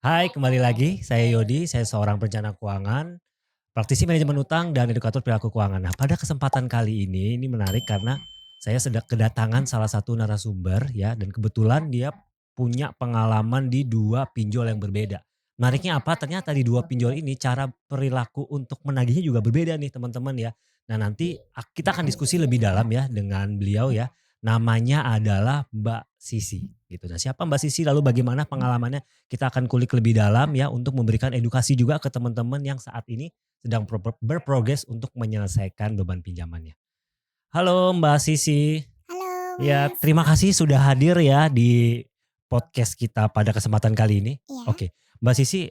Hai, kembali lagi. Saya Yodi, saya seorang perencana keuangan, praktisi manajemen utang dan edukator perilaku keuangan. Nah, pada kesempatan kali ini menarik karena saya sedang kedatangan salah satu narasumber ya dan kebetulan dia punya pengalaman di dua pinjol yang berbeda. Menariknya apa? Ternyata di dua pinjol ini cara perilaku untuk menagihnya juga berbeda nih teman-teman ya. Nah, nanti kita akan diskusi lebih dalam ya dengan beliau ya. Namanya adalah Mbak Sisi gitu. Nah, siapa Mbak Sisi lalu bagaimana pengalamannya? Kita akan kulik lebih dalam ya untuk memberikan edukasi juga ke teman-teman yang saat ini sedang berprogres untuk menyelesaikan beban pinjamannya. Halo Mbak Sisi. Halo Ya, Mas, terima kasih sudah hadir ya di podcast kita pada kesempatan kali ini. iya, Oke, Mbak Sisi,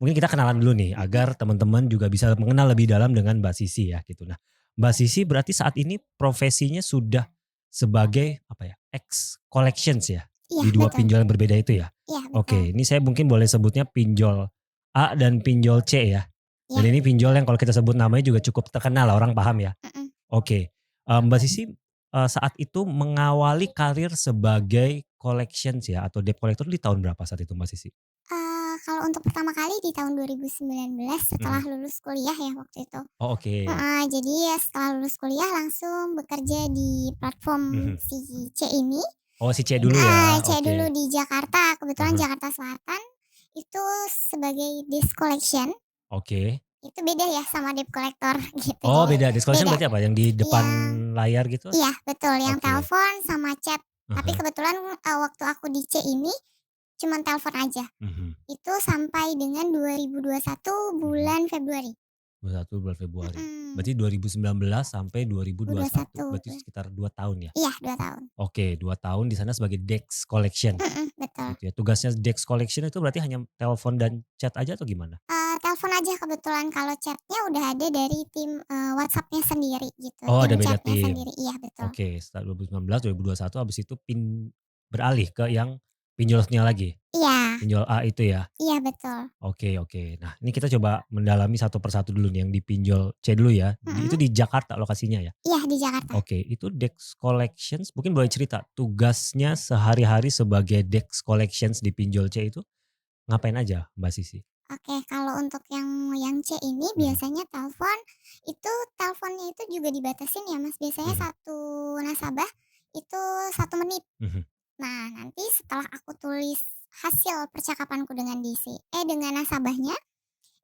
mungkin kita kenalan dulu nih mhm, agar teman-teman juga bisa mengenal lebih dalam dengan Mbak Sisi ya gitu. Nah, Mbak Sisi berarti saat ini profesinya sudah sebagai apa ya, ex collections ya iya di dua betul, pinjol yang berbeda itu ya? iya betul, Oke, ini saya mungkin boleh sebutnya pinjol A dan pinjol C ya. Dan iya, ini pinjol yang kalau kita sebut namanya juga cukup terkenal lah orang paham ya. mhm. Oke, Mbak Sisi, saat itu mengawali karir sebagai collections ya atau debt collector di tahun berapa saat itu Mbak Sisi? Kalau untuk pertama kali di tahun 2019 setelah Mhm. lulus kuliah ya waktu itu, Oh oke. heeh, jadi ya setelah lulus kuliah langsung bekerja di platform Mhm. si C ini, Oh si C dulu ya? C dulu Oke. di Jakarta, kebetulan Ah Jakarta Selatan, itu sebagai desk collection, oke. itu beda ya sama debt collector gitu, Oh jadi beda, disclosure beda. berarti apa? Yang di depan Yang layar gitu? Iya betul, yang Oke. telepon sama chat. Tapi Ah kebetulan, waktu aku di C ini cuman telepon aja. Mhm. Itu sampai dengan 2021 Mhm. bulan Februari. 21 bulan Februari. Mhm, Berarti 2019 sampai 2021, 21 berarti sekitar 2 tahun ya? iya 2 tahun. Oke, 2 tahun di sana sebagai desk collection, Betul. gitu ya. Tugasnya desk collection itu berarti hanya telepon dan chat aja atau gimana? Telepon aja kebetulan, kalau chat-nya udah ada dari tim, WhatsApp-nya sendiri gitu, Oh tim ada beda chat-nya tim. sendiri, iya betul. Oke setelah 2019, 2021 habis itu beralih ke yang pinjolnya lagi? Iya, Pinjol A itu ya? iya betul. Oke oke. Nah ini kita coba mendalami satu persatu dulu nih yang di pinjol C dulu ya. Mhm, Itu di Jakarta lokasinya ya? iya di Jakarta. Oke itu desk collections mungkin boleh cerita tugasnya sehari-hari sebagai desk collections di pinjol C itu ngapain aja Mbak Sisi? Oke, kalau untuk yang C ini Mhm biasanya itu teleponnya itu juga dibatasin ya Mas, biasanya mhm satu nasabah itu 1 menit. mhm Nah, nanti setelah aku tulis hasil percakapanku dengan nasabahnya,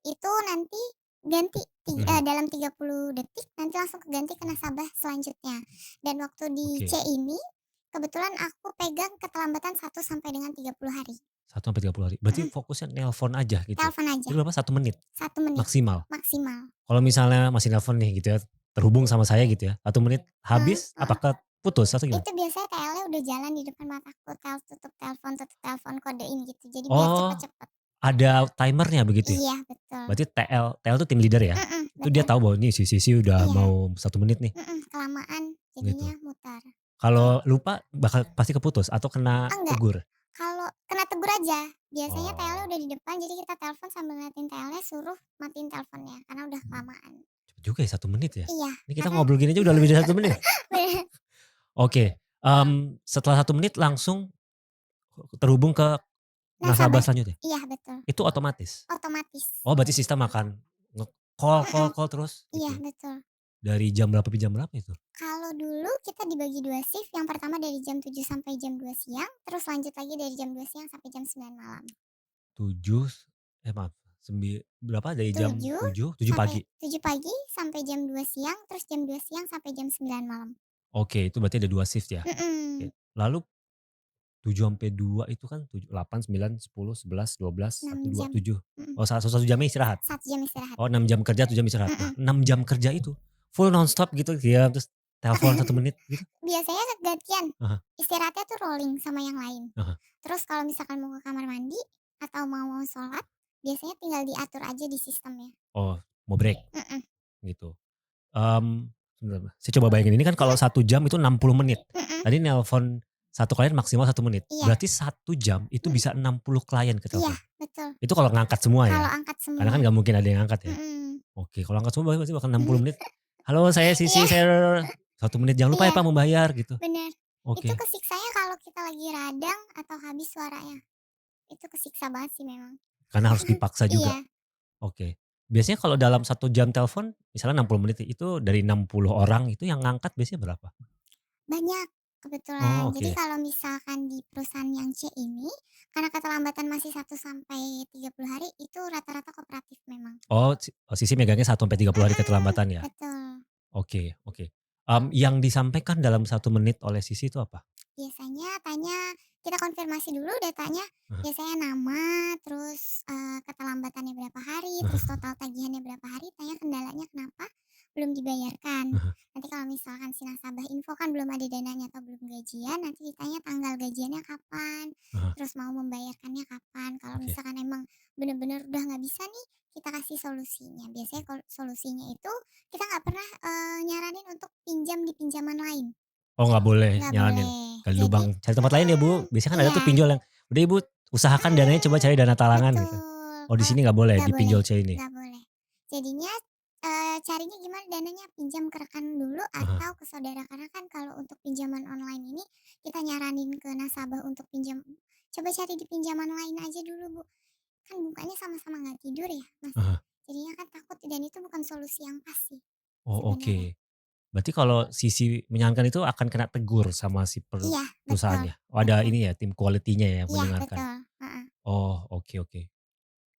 itu nanti mhm. dalam 30 detik nanti langsung keganti ke nasabah selanjutnya. Dan waktu di C Oke. ini, kebetulan aku pegang keterlambatan 1 sampai dengan 30 hari. 1 sampai 30 hari. Berarti Mhm, fokusnya nelpon aja gitu? telepon Itu aja, berapa, 1 menit 1 menit maksimal? maksimal. Kalau misalnya masih nelpon nih gitu ya, terhubung sama saya gitu ya, 1 menit Heeh habis heeh. apakah putus atau gimana? Itu biasanya TL-nya udah jalan di depan mataku, tutup telepon, kodein gitu, jadi biar Oh, cepet-cepet. ada timernya begitu ya? Iya, betul. Berarti TL itu tim leader ya? Itu dia Betul. tahu bahwa nih si Sisi udah Iya, mau 1 menit nih, kelamaan gitu. jadinya mutar. Kalau lupa bakal pasti keputus atau kena Enggak, tegur? kalau kena tegur aja, biasanya TL-nya Oh, udah di depan, jadi kita telepon sambil ngeliatin TL-nya, suruh matiin teleponnya, karena udah kelamaan. cepet juga ya 1 menit ya? Iya, Ini kita karena ngobrol gini aja udah lebih dari 1 menit. bener, Oke, setelah 1 menit langsung terhubung ke nasabah nasabah. selanjutnya? Iya, betul, Itu otomatis? otomatis. Oh berarti sistem akan nge-call call Mhm, call terus iya gitu? betul. Dari jam berapa sampai jam berapa itu? Kalau dulu kita dibagi 2 shift, yang pertama dari jam 7 sampai jam 2 siang, terus lanjut lagi dari jam 2 siang sampai jam 9 malam. 7 maaf, berapa dari jam 7 7 sampai pagi? 7 pagi sampai jam 2 siang, terus jam 2 siang sampai jam 9 malam. Oke itu berarti ada 2 shift ya? Mhm, Oke. Lalu 7 sampai 2 itu kan 8, 9, 10, 11, 12, 6 1, 2, jam. 7. Mhm, Oh 1 jamnya istirahat? 1 jam istirahat. Oh 6 jam kerja, 7 jam istirahat. Nah Mhm. 6 jam kerja itu full nonstop gitu ya terus telepon 1 menit gitu? Biasanya gantian, Ah hah istirahatnya tuh rolling sama yang lain. ah hah. Terus kalau misalkan mau ke kamar mandi atau mau sholat, biasanya tinggal diatur aja di sistemnya. Oh mau break Mhm, gitu? Sebentar Mas, saya coba bayangin ini kan kalau 1 jam itu 60 menit. mhm, Tadi nelpon satu klien maksimal 1 menit. iya, Berarti 1 jam itu mhm, bisa 60 klien iya ketelepon. betul, Itu kalau ngangkat semua kalau ya? angkat Karena semua. kan nggak mungkin ada yang angkat ya? Mhm. Oke kalau angkat semua berarti bakal 60 menit. "Halo saya Iya Sisi, saya 1 menit, jangan lupa ya iya, Pak membayar," gitu. bener. Itu Oke. kesiksanya kalau kita lagi radang atau habis suaranya. Itu kesiksa banget sih memang. Karena harus dipaksa juga. Iya, Oke. Biasanya kalau dalam 1 jam telepon, misalnya 60 menit itu dari 60 orang itu yang ngangkat biasanya berapa? banyak kebetulan. Oh, Jadi oke. kalau misalkan di perusahaan yang C ini, karena keterlambatan masih 1 sampai 30 hari, itu rata-rata kooperatif memang. Oh, Sisi megangnya 1 sampai 30 hari Mhm, keterlambatan ya? betul. Oke, oke. Yang disampaikan dalam 1 menit oleh Sisi itu apa? Biasanya tanya, kita konfirmasi dulu datanya, Heeh, biasanya nama, terus, keterlambatannya berapa hari, terus heeh, total tagihannya berapa hari, tanya kendalanya kenapa belum dibayarkan. heeh, Nanti kalau misalkan si nasabah info kan belum ada dananya atau belum gajian, nanti ditanya tanggal gajiannya kapan, heeh, terus mau membayarkannya kapan. Kalau oke. misalkan emang bener-bener udah nggak bisa nih, kita kasih solusinya. Biasanya solusinya itu kita nggak pernah, nyaranin untuk pinjam di pinjaman lain, Oh, nggak boleh nggak nyaranin, boleh. gali Jadi lubang, cari tempat lain ya, Bu. Biasanya kan ada iya, tuh pinjol yang, "Udah Ibu usahakan dananya coba cari dana talangan," gitu. betul. Oh, di sini nggak boleh, Nggak di boleh, pinjol C ini? nggak boleh. Jadinya, carinya gimana dananya, pinjam ke rekan dulu Heeh. atau ke saudara, karena kan kalau untuk pinjaman online ini, kita nyaranin ke nasabah untuk pinjam, "Coba cari di pinjaman lain aja dulu, Bu." Kan bukanya sama-sama nggak tidur ya, Mas. Heeh. Jadinya kan takut dan itu bukan solusi yang pas sih, Oh, sebenarnya. oke. Berarti kalau sisi menyarankan itu akan kena tegur sama si Iya, betul, perusahaannya? Oh, ada betul. ini ya, tim quality-nya ya yang Iya, mendengarkan? betul, heeh. Oh, oke, oke.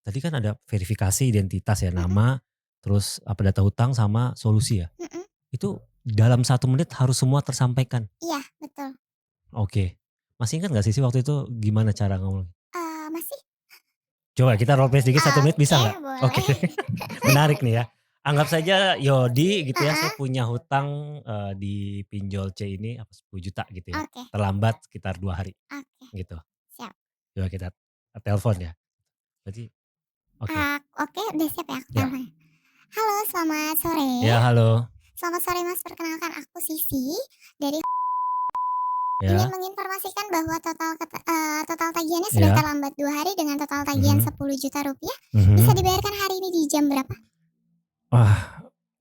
Tadi kan ada verifikasi identitas ya, Mhm, nama, terus apa, data hutang sama solusi ya? mhm, Itu dalam 1 menit harus semua tersampaikan? iya, betul. Oke. Masih ingat nggak sih waktu itu gimana cara ngomong? Masih? Coba kita role play sedikit 1 menit bisa Oke, nggak? Oke. boleh. Menarik nih ya. Anggap saja Yodi gitu ya, saya Heeh, punya hutang, di pinjol C ini apa 10 juta gitu ya, oke, terlambat sekitar 2 hari oke, gitu. siap. Coba kita telepon ya. Berarti oke. Oke, udah siap ya aku Ya. teleponnya? Halo, selamat sore. Ya, halo. Selamat sore, Mas, perkenalkan aku Sisi dari ingin Ya, menginformasikan bahwa total tagihannya sudah ya. terlambat 2 hari dengan total tagihan Mhm, Rp10.000.000. Bisa mhm. dibayarkan hari ini di jam berapa? Wah,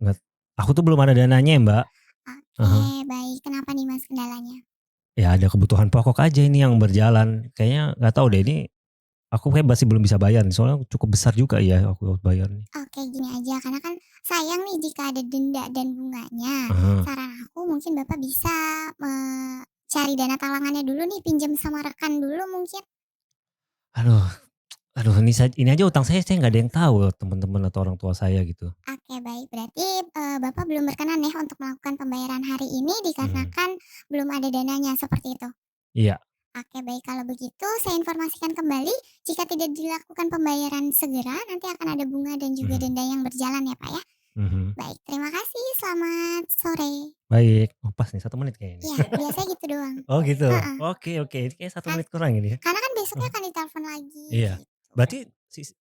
nggak, aku tuh belum ada dananya ya, Mbak. Oke, Heeh. baik. Kenapa nih, Mas, kendalanya? Ya ada kebutuhan pokok aja ini yang berjalan. Kayaknya nggak tahu deh ini, aku kayak masih belum bisa bayar nih, soalnya cukup besar juga ya aku bayar nih. Oke, gini aja, karena kan sayang nih jika ada denda dan bunganya. Heeh. Saran aku mungkin Bapak bisa, cari dana talangannya dulu nih, pinjam sama rekan dulu mungkin. Aduh, aduh, ini aja utang saya nggak ada yang tahu loh, teman-teman atau orang tua saya gitu. Oke, baik. Berarti, Bapak belum berkenan ya untuk melakukan pembayaran hari ini Mhm. dikarenakan belum ada dananya, seperti itu? Iya. Oke, baik. Kalau begitu saya informasikan kembali, jika tidak dilakukan pembayaran segera, nanti akan ada bunga dan juga Mhm, denda yang berjalan ya, Pak, ya. mhm. Baik, terima kasih. Selamat sore. Baik. Oh, pas nih 1 menit kayaknya nih. Iya, biasanya gitu doang. Oh gitu? Heeh, Oke, oke, ini kayak satu kan menit kurang ini ya? karena kan besoknya Heeh. akan ditelepon lagi, Iya. gitu. Berarti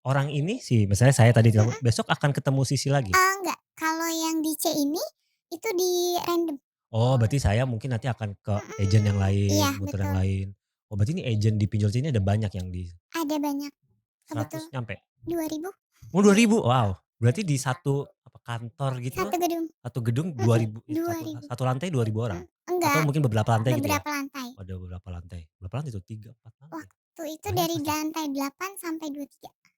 orang ini misalnya saya tadi telepon, Mhm, besok akan ketemu Sisi lagi? enggak, kalau yang di C ini, itu di random. Oh, berarti saya mungkin nanti akan ke agen yang Mhm, iya, lain, muter yang betul. lain. Oh, berarti ini agen di pinjol sini ada banyak yang di Ada banyak, 100 kebetul nyampe? 2.000. Oh, 2.000. Wow, berarti di satu apa, kantor gitu, Satu gedung. satu gedung Mhm, 2.000, dua satu ribu satu lantai 2.000 orang? Atau Enggak, mungkin beberapa lantai gitu ya? beberapa lantai. Ada beberapa lantai. Berapa lantai tuh? 3, 4 lantai? Waktu itu Banyak dari pasti. lantai 8 sampai 23.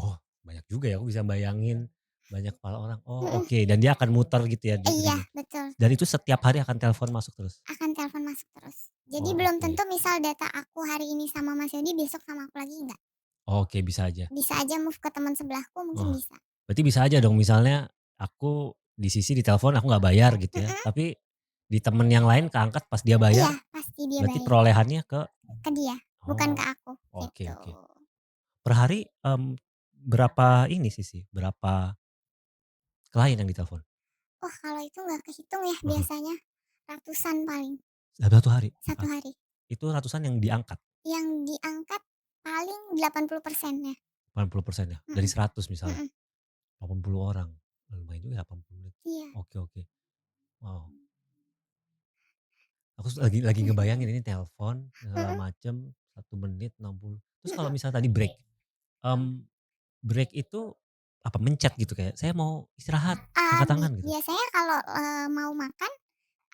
Oh, banyak juga ya, aku bisa bayangin banyak kepala orang. Oh, Mhm, oke, dan dia akan muter gitu ya di iya, gedung. betul, Dan itu setiap hari akan telepon masuk terus? akan telepon masuk terus. Jadi Oh, belum oke. tentu misal data aku hari ini sama Mas Yodi, besok sama aku lagi, enggak. Oke, bisa aja. Bisa aja move ke teman sebelahku, mungkin Oh, bisa. berarti bisa aja dong misalnya aku di sisi ditelepon aku nggak bayar gitu ya, Mhm, tapi di temen yang lain keangkat pas dia iya, bayar, pasti dia berarti bayar. perolehannya ke Ke dia, bukan ke oh, aku, oke, gitu. oke. Per hari, berapa ini sih, berapa klien yang ditelepon? Wah, kalau itu nggak kehitung ya Heeh. biasanya, ratusan paling, Dalam 1 hari? satu hari. Itu ratusan yang diangkat? Yang diangkat paling 80%-nya. 80% ya? Dari Mhm, 100 misalnya? mhm, 80 orang? Lumayan juga ya 80 menit. iya. Oke, oke. Wow, aku lagi ngebayangin ini telepon segala Mhm, macem, 1 menit 60. Terus kalau mhm. misalnya tadi break, mmm, break itu apa, mencet gitu kayak, "Saya mau istirahat, angkat tangan," gitu? Biasanya kalau, mau makan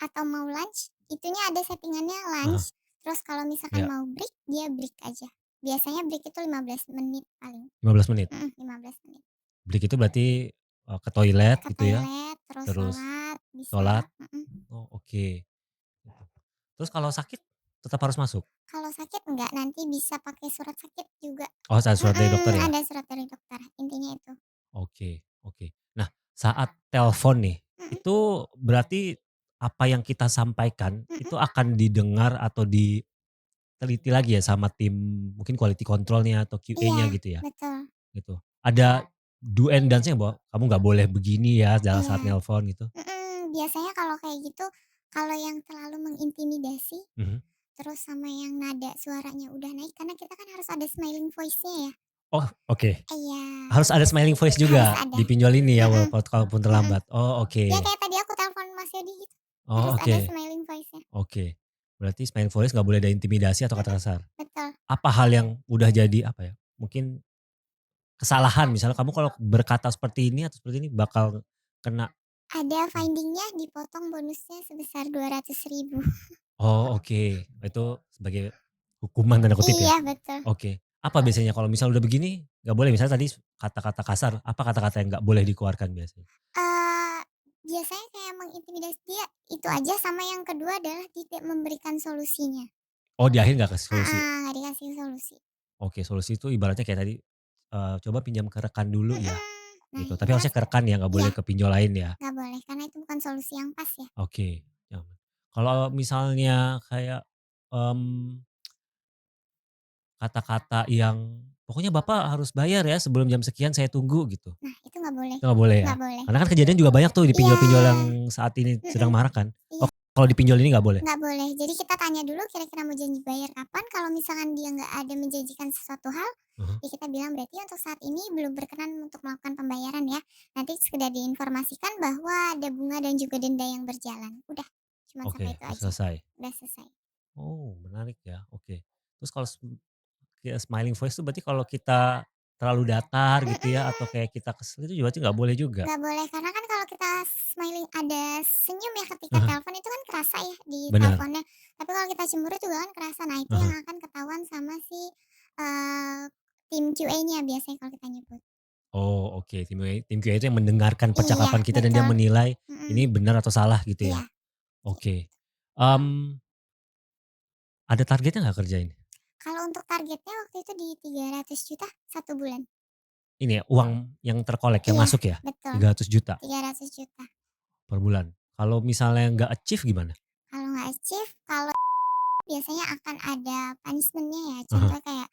atau mau lunch, itunya ada settingannya Heeh, lunch, terus kalau misalkan iya. mau break, dia break aja. Biasanya break itu 15 menit paling. 15 menit? 15 menit. Break itu berarti, ke toilet Ke gitu ya, toilet, terus terus sholat, bisa. sholat? Mhm. Oh oke, gitu. Terus kalau sakit tetap harus masuk? Kalau sakit enggak, nanti bisa pakai surat sakit juga. Oh ada surat dari dokter ya? Ada surat dari dokter, intinya itu. Oke oke. Nah saat telepon nih, Mhm itu berarti apa yang kita sampaikan mhm. itu akan didengar atau diteliti lagi ya sama tim mungkin quality control-nya atau Iya, QA-nya gitu ya? betul. Gitu. Ada do and don'ts-nya bahwa kamu nggak boleh begini ya dalam Iya. saat nelpon gitu? Biasanya kalau kayak gitu, kalau yang terlalu mengintimidasi, Mhm. terus sama yang nada suaranya udah naik, karena kita kan harus ada smiling voice-nya ya. Oh oke. Iya, Harus ada smiling voice harus juga ada. di pinjol ini ya Mhm kalaupun mhm. terlambat? Oh Ya oke. kayak tadi aku telepon Mas Yodi gitu, Oh harus ada oke smiling voice-nya. oke. Berarti smiling voice nggak boleh ada intimidasi atau kata Mhm, kasar? betul. Apa hal yang udah jadi apa ya, mungkin kesalahan misalnya kamu kalau berkata seperti ini atau seperti ini bakal kena Ada ini? finding-nya dipotong bonusnya sebesar 200.000. Oh oke. Itu sebagai hukuman tanda kutip ya? Iya, betul. Oke. Apa biasanya kalau misal udah begini nggak boleh misalnya tadi kata-kata kasar, apa kata-kata yang nggak boleh dikeluarkan biasanya? Eee, Biasanya kayak mengintimidasi dia, itu aja, sama yang kedua adalah tidak memberikan solusinya. Oh di akhir nggak kasih solusi? Nggak dikasih solusi. Oke solusi itu ibaratnya kayak tadi, coba pinjam ke rekan dulu ya, Nah gitu. itu Tapi kan harusnya ke rekan ya nggak iya, boleh ke pinjol lain ya? nggak boleh karena itu bukan solusi yang pas ya. Oke, nyaman. Kalau misalnya kayak, mmm, kata-kata yang, "Pokoknya Bapak harus bayar ya sebelum jam sekian saya tunggu," gitu. Nah itu nggak boleh, Itu nggak boleh ya? nggak boleh. Karena kan kejadian juga banyak tuh di Iya, pinjol-pinjol yang saat ini sedang mhm, marak kan. Oh iya, kalau di pinjol ini nggak boleh? nggak boleh. Jadi kita tanya dulu kira-kira mau janji bayar kapan, kalau misalkan dia nggak ada menjanjikan sesuatu hal, Mhm. ya kita bilang berarti untuk saat ini belum berkenan untuk melakukan pembayaran ya. Nanti sekedar diinformasikan bahwa ada bunga dan juga denda yang berjalan. Udah, cuman sampai Oke, itu udah aja, selesai. udah selesai. Oh menarik ya, oke. Terus kalau kayak smiling voice tuh berarti kalau kita terlalu datar gitu ya atau Mhm. kayak kita kesel itu berarti nggak boleh juga? Nggak boleh, karena kan kalau kita smiling ada senyum ya ketika telepon itu kan kerasa ya di Benar, teleponnya. Tapi kalau kita cemberut juga kan kerasa. Nah itu yang heeh. akan ketahuan sama si, eee, tim QA-nya biasanya kalau kita nyebut. Oh oke, tim QA itu yang mendengarkan Iya, percakapan kita dan dia betul. menilai Mhm, ini benar atau salah gitu ya? iya. Oke, mmm, ada targetnya nggak kerja ini? Kalau untuk targetnya waktu itu di 300 juta 1 bulan. Ini ya uang yang terkolek yang Iya, masuk ya? betul, 300 juta 300 juta. per bulan? Kalau misalnya nggak achieve gimana? Kalau nggak achieve, kalau biasanya akan ada punishment-nya ya. Ah hah, Contoh kayak,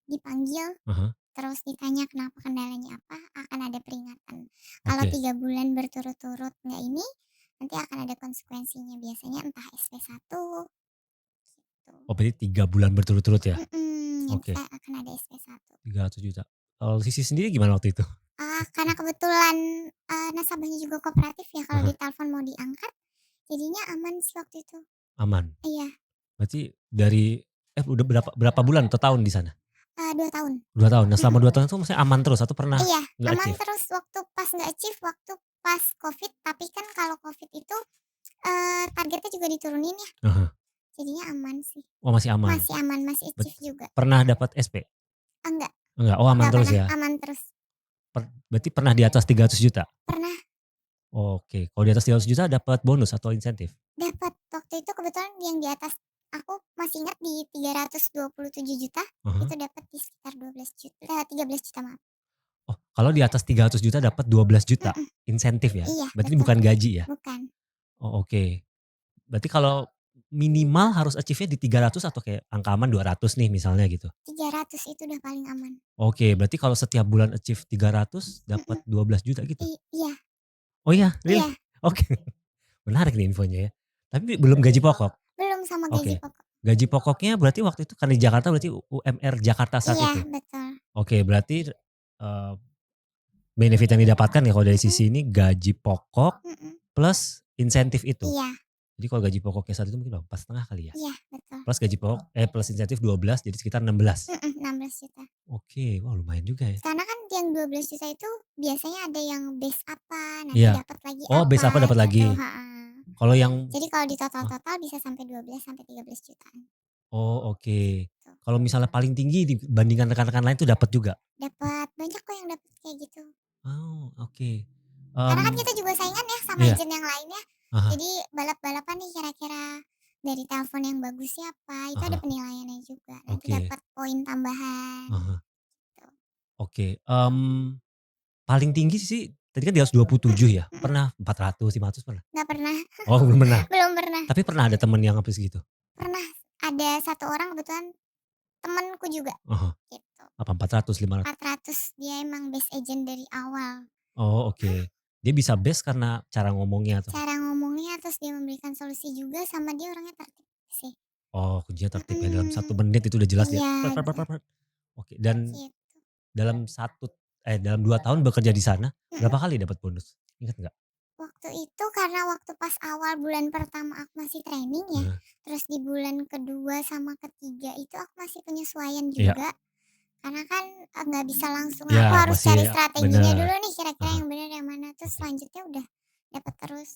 dipanggil. ah. Terus ditanya kenapa kendalanya apa, akan ada peringatan. Kalau Oke. 3 bulan berturut-turut nggak ini, nanti akan ada konsekuensinya, biasanya entah SP1 gitu. Oh berarti 3 bulan berturut-turut ya? Nanti Oke, akan ada SP1. 300 juta. Kalau sisi sendiri gimana waktu itu? Karena kebetulan, nasabahnya juga kooperatif ya, Ah kalau hah, ditelepon mau diangkat, jadinya aman sih waktu itu. aman? Iya, Berarti dari udah berapa berapa bulan atau tahun di sana? 2 tahun. 2 tahun. Nah selama Mhm. 2 tahun itu maksudnya aman terus atau pernah Iya, nggak aman achieve? terus waktu pas nggak achieve, waktu pas Covid, tapi kan kalau Covid itu, targetnya juga diturunin ya. Ah hah. Jadinya aman sih, Oh masih aman? masih aman, masih Bet achieve juga. pernah dapat SP? Enggak, Enggak? Oh aman enggak terus pernah, ya? aman terus. Berarti pernah di atas 300 juta. Pernah Oke, kalau di atas 300 juta dapat bonus atau insentif? dapat, waktu itu kebetulan yang di atas aku masih ingat di 327 juta Ah hah. itu dapat di sekitar 13 juta, maaf. Oh, kalau di atas 300 juta dapat 12 juta Mhm, insentif ya? iya Berarti ini betul, bukan gaji ya? bukan, Oh, oke. Berarti kalau minimal harus achieve-nya di 300 atau kayak angka aman 200 nih misalnya gitu? 300 itu udah paling aman. Oke, berarti kalau setiap bulan achieve 300 dapat Mhm, 12 juta gitu? iya, Oh iya, really? iya, Oke, menarik nih infonya ya. Tapi belum gaji pokok? belum sama gaji Oke. pokok. Gaji pokoknya berarti waktu itu karena di Jakarta berarti UMR Jakarta saat Iya itu? betul, Oke, berarti, benefit yang didapatkan ya kalau dari mhm sisi ini gaji pokok mhm, plus insentif itu? iya Jadi kalau gaji pokoknya saat itu mungkin berapa? 4,5 kali ya? iya betul, Plus gaji pokok plus insentif 12 jadi sekitar 16. 16 juta. Oke, wah lumayan juga ya. Karena kan yang 12 juta itu biasanya ada yang base apa, nanti Iya. dapat lagi Oh base apa apa dapat gitu, lagi. heeh. Kalau yang Jadi kalau di oh total-total bisa sampai 12 sampai 13 jutaan oh oke. gitu. Kalau misalnya paling tinggi dibandingkan rekan-rekan lain tuh dapat juga? Dapat banyak kok yang dapat kayak gitu. Oh, oke. Karena kan Mmm, kita juga saingan ya sama iya, agent yang lainnya. ah Jadi balap-balapan nih kira-kira dari telepon yang bagus siapa, itu ada hah, penilaiannya juga. Nanti oke, dapat poin tambahan ah gitu. oke. Paling tinggi sih tadi kan di 127 ya? Mhm, Pernah 400, 500 pernah? nggak pernah, Oh belum pernah? belum pernah. Tapi pernah ada temen yang sampai segitu? Pernah ada satu orang kebetulan temenku juga Ah gitu. apa 400, 500? 400 dia emang best agent dari awal. Oh oke. Dia bisa best karena cara ngomongnya atau Cara ngomongnya terus dia memberikan solusi juga sama dia orangnya tertib sih. oh kuncinya tertib ya dalam 1 menit itu udah jelas ya? Iya, Oke dan gitu. dalam dalam 2 tahun bekerja di sana, Mhm. berapa kali dapat bonus? Ingat nggak? Waktu itu karena waktu pas awal bulan pertama aku masih training ya, Heeh, terus di bulan kedua sama ketiga itu aku masih penyesuaian iya juga. Karena kan, nggak bisa langsung iya aku harus masih cari strateginya bener, dulu nih kira-kira heeh, yang bener yang mana, terus oke. selanjutnya udah dapat terus.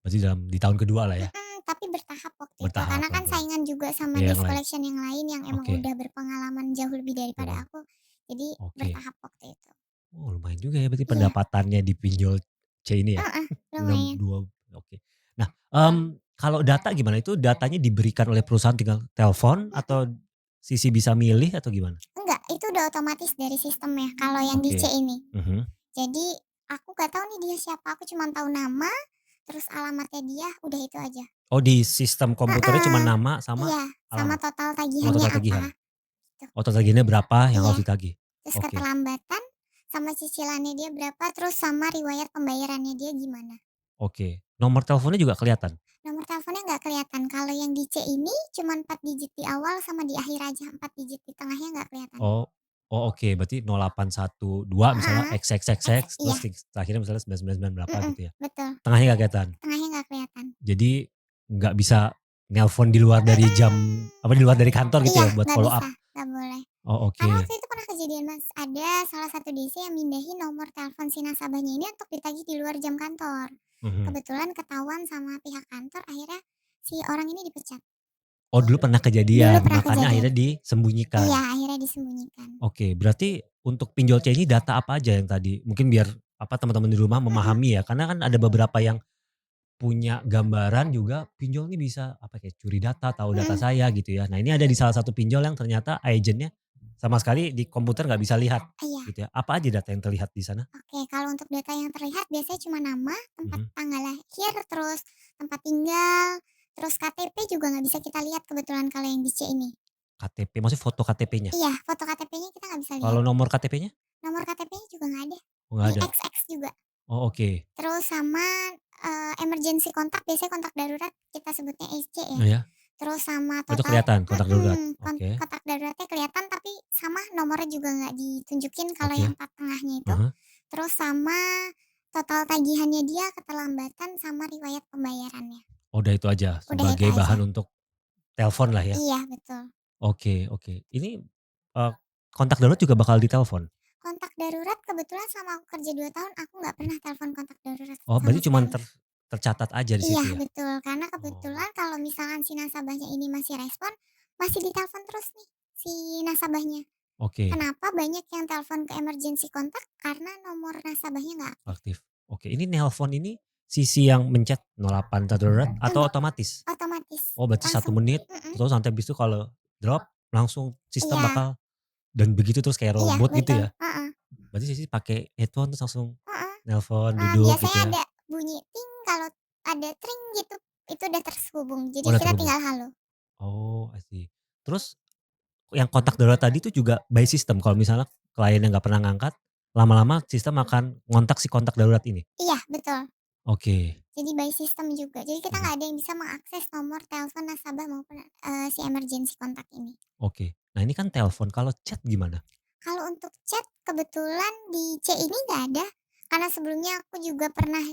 Berarti di tahun kedua lah ya? Tapi bertahap waktu itu Bertahap karena kan pelan-pelan. saingan juga sama Iya yang desk lain, collection yang lain yang emang oke, udah berpengalaman jauh lebih daripada heeh, aku, jadi oke. bertahap waktu itu. Oh lumayan juga ya berarti Iya, pendapatannya di pinjol C ini ya? heeh, lumayan. 62 oke. Nah, kalau data gimana? Itu datanya diberikan oleh perusahaan tinggal telepon Mhm. atau Sisi bisa milih atau gimana? Enggak, itu udah otomatis dari sistemnya kalau yang di C Oke, ini. mhm. Jadi aku gak tahu nih dia siapa, aku cuman tahu nama, terus alamatnya dia, udah itu aja. Oh di sistem komputernya cuma Heeh, nama sama iya, sama alamat? total Sama tagihannya total tagihan? apa, gitu. Oh total tagihannya berapa yang Iya, harus ditagih? terus Oke keterlambatan, sama cicilannya dia berapa, terus sama riwayat pembayarannya dia gimana. oke. Nomor teleponnya juga kelihatan? Nomor teleponnya nggak kelihatan, kalau yang di C ini cuman 4 digit di awal sama di akhir aja, 4 digit di tengahnya nggak kelihatan. Oh oh oke berarti 0812 misalnya Heeh, XXXX terus iya, terakhirnya misalnya 99 berapa gitu ya? betul, Tengahnya nggak kelihatan? tengahnya nggak kelihatan. Jadi nggak bisa nelpon di luar dari jam Mhm. apa, di luar dari kantor gitu Iya, ya buat nggak follow bisa, up? nggak boleh. Oh Karena oke, waktu itu pernah kejadian Mas, ada salah satu DC yang mindahin nomor telepon si nasabahnya ini untuk ditagih di luar jam kantor. mhm. Kebetulan ketahuan sama pihak kantor, akhirnya si orang ini dipecat. Oh dulu pernah Dulu kejadian pernah makanya kejadian. akhirnya Iya, disembunyikan? akhirnya disembunyikan. Oke, berarti untuk pinjol C ini data apa aja yang tadi mungkin biar apa, teman-teman di rumah Mhm, memahami ya, karena kan ada beberapa yang punya gambaran juga pinjol ini bisa apa, kayak curi data, tahu data mhm, saya gitu ya. Nah ini ada di salah satu pinjol yang ternyata agennya sama sekali di komputer nggak bisa lihat iya. gitu ya. Apa aja data yang terlihat di sana? Oke, kalau untuk data yang terlihat biasanya cuma nama, tempat Mhm. tanggal lahir, terus tempat tinggal, terus KTP juga nggak bisa kita lihat kebetulan kalau yang di C ini. KTP, maksudnya foto KTP-nya? Iya, foto KTP-nya kita nggak bisa Kalau lihat. nomor KTP-nya? Nomor KTP-nya juga nggak ada, Oh nggak di ada? XX juga. Oh oke. Terus sama, emergency kontak biasanya kontak darurat kita sebutnya EC ya. Oh ya? Terus sama Oh itu total kelihatan kontak darurat? Oke kontak daruratnya kelihatan tapi sama nomornya juga nggak ditunjukin kalau yang oke. part tengahnya itu. Ah. Terus sama total tagihannya dia, keterlambatan, sama riwayat pembayarannya. Oh udah itu aja Udah itu sebagai aja. bahan untuk telepon lah ya? Iya betul. Oke oke. Ini, eee, kontak darurat juga bakal ditelepon? Kontak darurat kebetulan selama aku kerja 2 tahun aku nggak pernah telepon kontak darurat Oh sama berarti cuman sekali. tercatat aja di Iya situ ya? betul, karena Oh kebetulan kalau misalkan si nasabahnya ini masih respon, masih ditelepon terus nih si nasabahnya. oke, Kenapa banyak yang telepon ke emergency kontak? Karena nomor nasabahnya nggak aktif. aktif. Oke ini nelpon ini sisi yang mencet 08 darurat atau Enggak, otomatis? otomatis, Oh berarti 1 langsung menit mhm, terus nanti habis itu kalau drop langsung sistem iya bakal dan begitu terus kayak iya robot gitu betul, ya? heeh Berarti sisi pakai headphone terus langsung heeh, nelpon duduk biasanya gitu ya? ada bunyi ting, kalau ada tring gitu, itu udah terhubung, jadi Oh udah kita terhubung? tinggal halo. Oh I see. Terus yang kontak darurat tadi itu juga by system kalau misalnya kliennya nggak pernah ngangkat, lama-lama sistem akan ngontak si kontak darurat ini? Iya betul, Oke, jadi by system juga, jadi kita mhm, nggak ada yang bisa mengakses nomor telepon nasabah maupun, si emergency kontak ini. oke. Nah ini kan telepon, kalau chat gimana? Kalau untuk chat kebetulan di C ini nggak ada, karena sebelumnya aku juga pernah,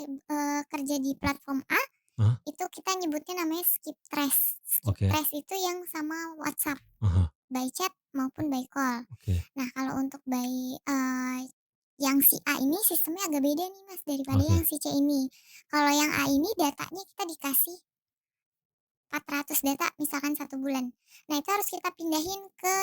kerja di platform A, Heeh, itu kita nyebutnya namanya skip trace. Skip oke, trace itu yang sama WhatsApp, ah by chat maupun by call. oke Nah kalau untuk yang si A ini sistemnya agak beda nih Mas daripada yang oke. si C ini. Kalau yang A ini datanya kita dikasih 400 data misalkan 1 bulan. Nah itu harus kita pindahin ke,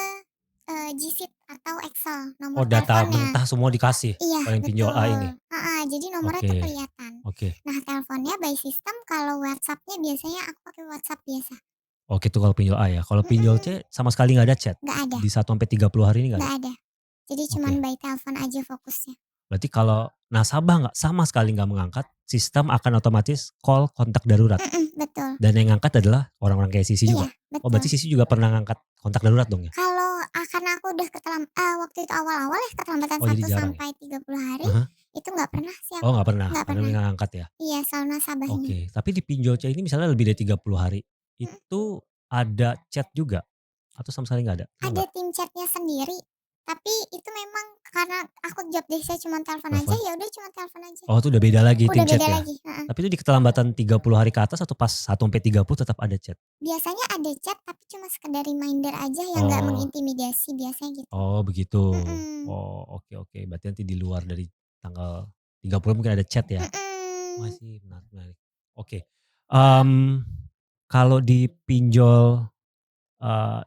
Gsit atau Excel Oh nomor data teleponnya. mentah semua dikasih Iya oleh pinjol A ini? betul, heeh, jadi nomornya tuh Oke, kelihatan. oke. Nah teleponnya by system, kalau WhatsApp-nya biasanya aku pakai WhatsApp biasa. Oke itu kalau pinjol A ya. Kalau pinjol Mhm, C sama sekali nggak ada chat? nggak ada Di 1 sampai 30 hari ini nggak nggak ada? ada. Jadi cuman Oke. by telepon aja fokusnya. Berarti kalau nasabah nggak sama sekali nggak mengangkat, sistem akan otomatis call kontak darurat. Betul. Dan yang ngangkat adalah orang-orang kayak Sisi Iya, juga? Oh betul. berarti Sisi juga pernah ngangkat kontak darurat dong ya? Kalau, karena aku udah waktu itu awal-awal ya keterlambatan Oh jadi satu jarang ya? sampai 30 hari, Ah. itu nggak pernah sih Oh aku, nggak pernah? nggak Karena pernah. memang nggak ngangkat ya? Iya, selalu nasabahnya. Oke, tapi di pinjol C ini misalnya lebih dari 30 hari, Mhm. itu ada chat juga? Atau sama sekali nggak ada? Oh Ada nggak? tim chat-nya sendiri, tapi itu memang karena aku job desk-nya cuma telepon aja, Telepon? ya udah cuma telepon aja. Oh itu udah beda lagi Udah tim chat beda ya? lagi, heeh. Tapi itu di keterlambatan 30 hari ke atas atau pas 1 sampai 30 tetap ada chat? Biasanya ada chat tapi cuma sekedar reminder aja yang nggak Oh. mengintimidasi, biasanya gitu. Oh begitu. Mhm, Oh oke oke. Berarti nanti di luar dari tanggal 30 mungkin ada chat ya? Wah mhm, sih menarik menarik. Oke, mmm, kalau di pinjol, eee,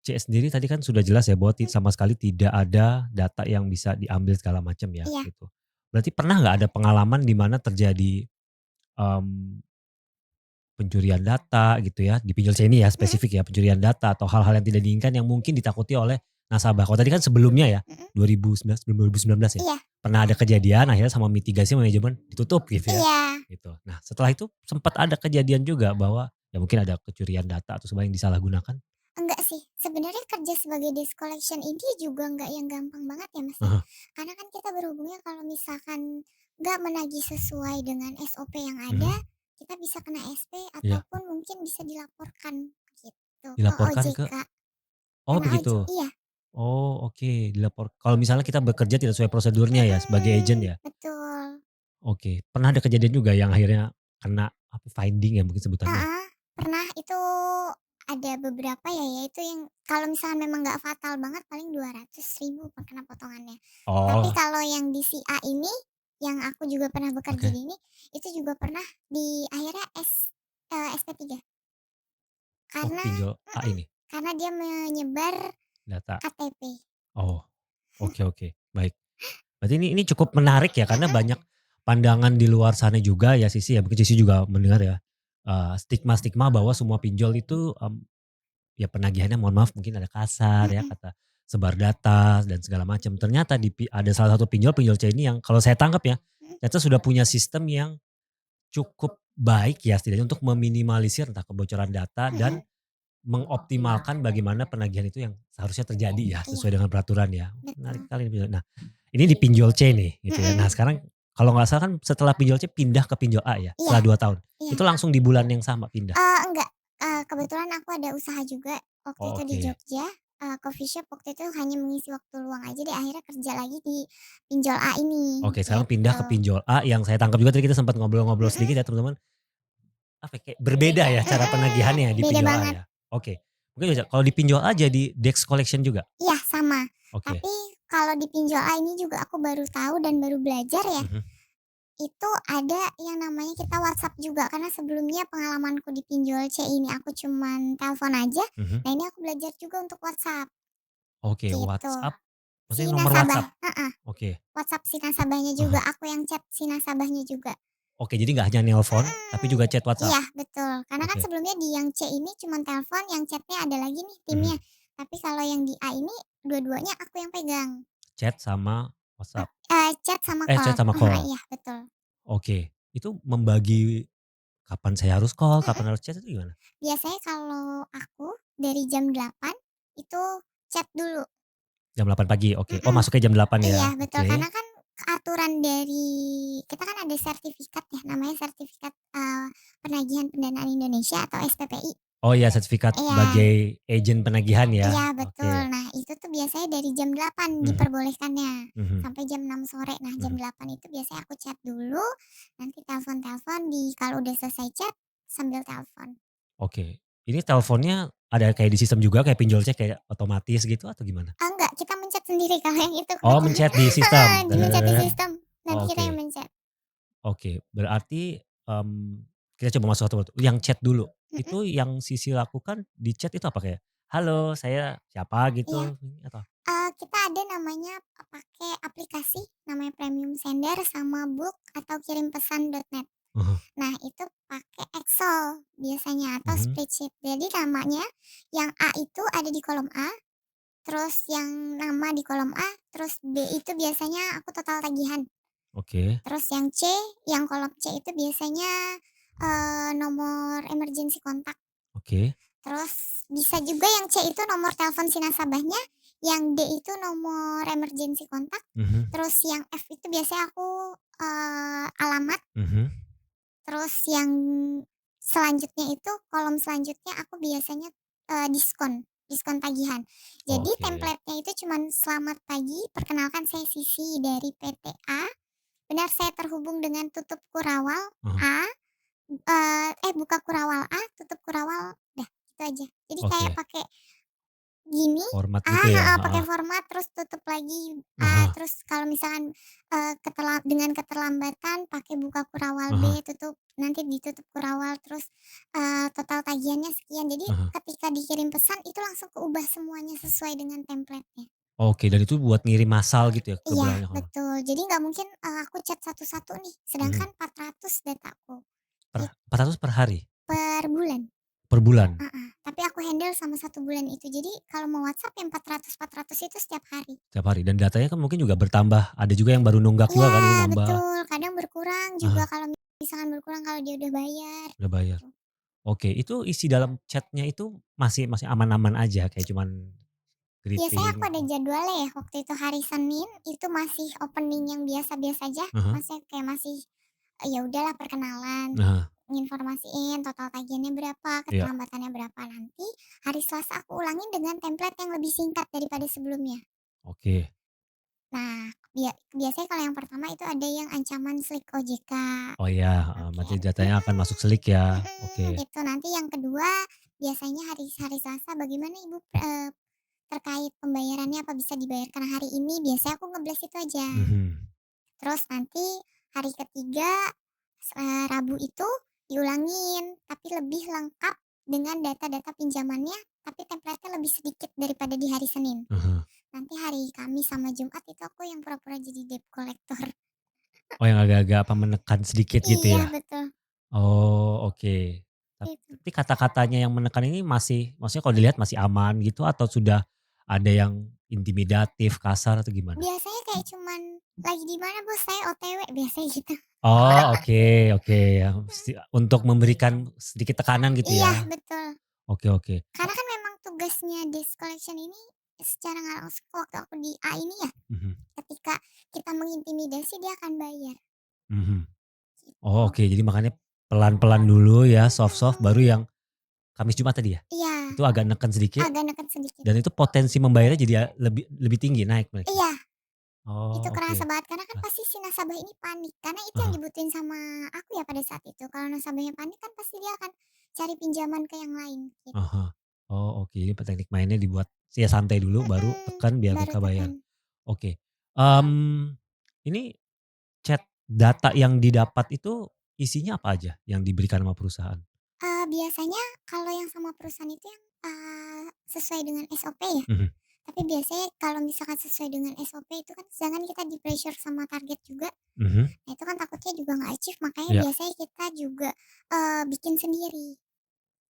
C sendiri tadi kan sudah jelas ya bahwa mhm, sama sekali tidak ada data yang bisa diambil segala macam ya iya, gitu. Berarti pernah nggak ada pengalaman di mana terjadi, mmm, pencurian data gitu ya, di pinjol C ini ya mhm, spesifik ya, pencurian data atau hal-hal yang tidak diinginkan yang mungkin ditakuti oleh nasabah. Kalau tadi kan sebelumnya ya, mhm, 2019 sebelum 2019 ya, iya pernah ada kejadian akhirnya sama mitigasi manajemen ditutup gitu ya, iya. gitu. Nah setelah itu sempat ada kejadian juga bahwa ya mungkin ada kecurian data atau sebagainya yang disalahgunakan? Enggak sih, sebenarnya kerja sebagai desk collection ini juga enggak yang gampang banget ya Mas ya. Heeh, Karena kan kita berhubungnya kalau misalkan nggak menagih sesuai dengan SOP yang ada, mhm, kita bisa kena SP iya, ataupun mungkin bisa dilaporkan gitu ke dilaporkan ke OJK. oh Kena begitu? iya, Oh oke kalau misalnya kita bekerja tidak sesuai prosedurnya ya sebagai agent ya? betul. Oke, pernah ada kejadian juga yang akhirnya kena apa, finding ya mungkin sebutannya? Heeh, pernah itu ada beberapa ya, yaitu yang kalau misalkan memang nggak fatal banget paling 200.000 kena potongannya. Tapi Oh, kalau yang di si A ini, yang aku juga pernah bekerja oke. di ini, itu juga pernah di akhirnya SP3 Oh karena pinjol A mhm, ini, karena dia menyebar data? KTP. Oh, oke oke, baik. Berarti ini cukup menarik ya karena Mhm, banyak pandangan di luar sana juga ya Sisi ya, mungkin Sisi juga mendengar ya, stigma-stigma bahwa semua pinjol itu, ya penagihannya mohon maaf mungkin ada kasar ya, mhm, kata sebar data dan segala macam. Ternyata ada salah satu pinjol, pinjol C ini yang kalau saya tangkap ya, mhm, ternyata sudah punya sistem yang cukup baik ya setidaknya untuk meminimalisir entah kebocoran data dan mhm, mengoptimalkan bagaimana penagihan itu yang seharusnya terjadi ya iya sesuai dengan peraturan ya. Menarik betul, sekali nih. Nah, ini di pinjol C nih gitu ya. Nah, mhm, sekarang kalau nggak salah kan setelah pinjol C pindah ke pinjol A ya iya setelah 2 tahun. iya. Itu langsung di bulan yang sama pindah? Enggak, kebetulan aku ada usaha juga waktu Oh, itu di oke. Jogja, coffee shop waktu itu hanya mengisi waktu luang aja deh akhirnya kerja lagi di pinjol A ini, Oke, sekarang pindah gitu. ke pinjol A yang saya tangkap juga tadi kita sempat ngobrol-ngobrol sedikit Mhm ya teman-teman, apa ya, kayak berbeda ya cara mhm, penagihannya di beda pinjol A banget. ya? Oke. Mungkin bisa kalau di pinjol A jadi desk collection juga? Iya sama, Oke. tapi kalau di pinjol A ini juga aku baru tahu dan baru belajar ya, Mhm itu ada yang namanya kita WhatsApp juga karena sebelumnya pengalamanku di pinjol C ini aku cuman telepon aja, mhm. nah ini aku belajar juga untuk WhatsApp, Oke, gitu. WhatsApp Si maksudnya nomor nasabah WhatsApp? heeh. Oke. WhatsApp si nasabahnya juga, Heeh. aku yang chat si nasabahnya juga. Oke, jadi nggak hanya nelpon, tapi Mhm, juga chat WhatsApp? iya betul, karena kan Oke. sebelumnya di yang C ini cuman telepon, yang chat-nya ada lagi nih timnya. Mhm. Tapi kalau yang di A ini dua-duanya aku yang pegang, Chat sama WhatsApp? chat sama Chat call, sama heeh, call? iya betul. Oke. Itu membagi kapan saya harus call, Mhm, kapan harus chat itu gimana? biasanya kalau aku dari jam 8 itu chat dulu, Jam 8 pagi? Oke. Oh mhm. masuknya jam 8 ya? Iya betul, karena Oke. kan aturan dari kita kan ada sertifikat ya, namanya sertifikat, penagihan pendanaan Indonesia atau SPPI. Oh iya sertifikat Iya sebagai agen penagihan iya ya? betul. Oke. Nah itu tuh biasanya dari jam 8 Mhm diperbolehkannya, mhm sampai jam 6 sore. Nah jam mhm. 8 itu biasanya aku chat dulu, nanti telepon-telepon kalau udah selesai chat, sambil telepon. Oke. Ini teleponnya ada kayak di sistem juga kayak pinjol cek kayak otomatis gitu atau gimana? Enggak, kita mencet sendiri kalau yang itu Oh kebetulan mencet di heeh, sistem? di mencet di sistem, nanti Oh, kita yang oke. mencet. Oke. Berarti, mmm Kita coba masuk satu-satu. Yang chat dulu, Mhm, itu yang Sisi lakukan di chat itu apa kayak, "Halo saya siapa," iya. gitu, atau Kita ada namanya pakai aplikasi namanya Premium Sender sama Book atau kirim pesan.net. mhm, Nah, itu pakai Excel biasanya atau mhm, spreadsheet. Jadi namanya yang A itu ada di kolom A, terus yang nama di kolom A, terus B itu biasanya aku total tagihan. oke Terus yang C, yang kolom C itu biasanya, nomor emergency kontak. oke, Terus bisa juga yang C itu nomor telepon si nasabahnya, yang D itu nomor emergency kontak, mhm, terus yang F itu biasanya aku, alamat, mhm, terus yang selanjutnya itu kolom selanjutnya aku biasanya, diskon, diskon tagihan. Jadi oke, template-nya itu cuman, "Selamat pagi, perkenalkan saya Sisi dari PT A, benar saya terhubung dengan tutup kurawal heeh, A, buka kurawal A, tutup kurawal," dah itu aja. Jadi kayak oke, pakai gini, format gitu ya? heeh, pakai Heeh, format terus tutup lagi, heeh, terus kalau misalkan, dengan keterlambatan pakai buka kurawal heeh, B, tutup nanti ditutup kurawal terus, total tagihannya sekian. Jadi heeh. ketika dikirim pesan itu langsung keubah semuanya sesuai dengan template-nya. Oke, dan itu buat ngirim massal gitu ya ke Iya, belakang? Heeh, betul. Jadi nggak mungkin, aku chat satu-satu nih, mhm, sedangkan 400 dataku, per gitu, 400 per hari? per bulan. Per bulan? Heeh, tapi aku handle sama 1 bulan itu. Jadi kalau mau WhatsApp yang 400 itu setiap hari. Tiap hari dan datanya kan mungkin juga bertambah, ada juga yang baru nunggak juga Iya, kan ini nambah, betul, kadang berkurang juga heeh, kalau misalkan berkurang kalau dia udah bayar, udah bayar. gitu. Oke, itu isi dalam chat-nya itu masih masih aman-aman aja kayak cuman Biasanya greeting aku ada atau jadwalnya ya, waktu itu hari Senin itu masih opening yang biasa-biasa aja, heeh, maksudnya kayak masih, ya udahlah perkenalan, heeh, nginformasiin total tagihannya berapa, iya, keterlambatannya berapa, nanti hari Selasa aku ulangin dengan template yang lebih singkat daripada sebelumnya. oke. Nah, biasanya kalau yang pertama itu ada yang ancaman slik OJK. Oh iya, heeh, Oke, berarti datanya akan masuk selik ya? Oke, gitu. Nanti yang kedua, biasanya hari hari Selasa, "Bagaimana Ibu, terkait pembayarannya, apa bisa dibayarkan hari ini?" Biasanya aku ngeblast itu aja. mhm, Terus nanti hari ketiga, Rabu itu diulangin, tapi lebih lengkap dengan data-data pinjamannya, tapi template-nya lebih sedikit daripada di hari Senin. heeh. Nanti hari Kamis sama Jumat itu aku yang pura-pura jadi debt collector. Oh yang agak-agak apa, menekan sedikit gitu Iya, ya? betul, Oh oke. gitu. Tapi kata-katanya yang menekan ini masih maksudnya kalau dilihat masih aman gitu atau sudah ada yang intimidatif, kasar atau gimana? Biasanya kayak cuman, "Lagi di mana Bos? Saya OTW," biasanya gitu. Oh oke oke ya, untuk memberikan sedikit tekanan gitu Iya, ya? betul. Oke oke. Karena kan memang tugasnya desk collection ini secara nggak langsung waktu aku di A ini ya, Mhm ketika kita mengintimidasi dia akan bayar, mhm. Oh gitu. oke, jadi makanya pelan-pelan dulu ya, soft-soft baru Mhm. yang Kamis Jumat tadi ya? Iya, Itu agak neken sedikit agak neken sedikit. dan itu potensi membayarnya jadi lebih lebih tinggi, naik berarti? Iya, itu Oh kerasa oke. banget karena kan Ah, pasti si nasabah ini panik, karena itu yang heeh. dibutuhin sama aku ya pada saat itu. Kalau nasabahnya panik kan pasti dia akan cari pinjaman ke yang lain, Ah gitu. hah. Oh oke, jadi teknik mainnya dibuat ya santai dulu baru tekan biar Baru mereka tekan. bayar. Oke, mmm, ini chat data yang didapat itu isinya apa aja yang diberikan sama perusahaan? Biasanya kalau yang sama perusahaan itu yang, sesuai dengan SOP ya, Mhm tapi biasanya kalau misalkan sesuai dengan SOP itu kan sedangkan kita di-pressure sama target juga, mhm, nah itu kan takutnya juga nggak achieve makanya iya. biasanya kita juga, bikin sendiri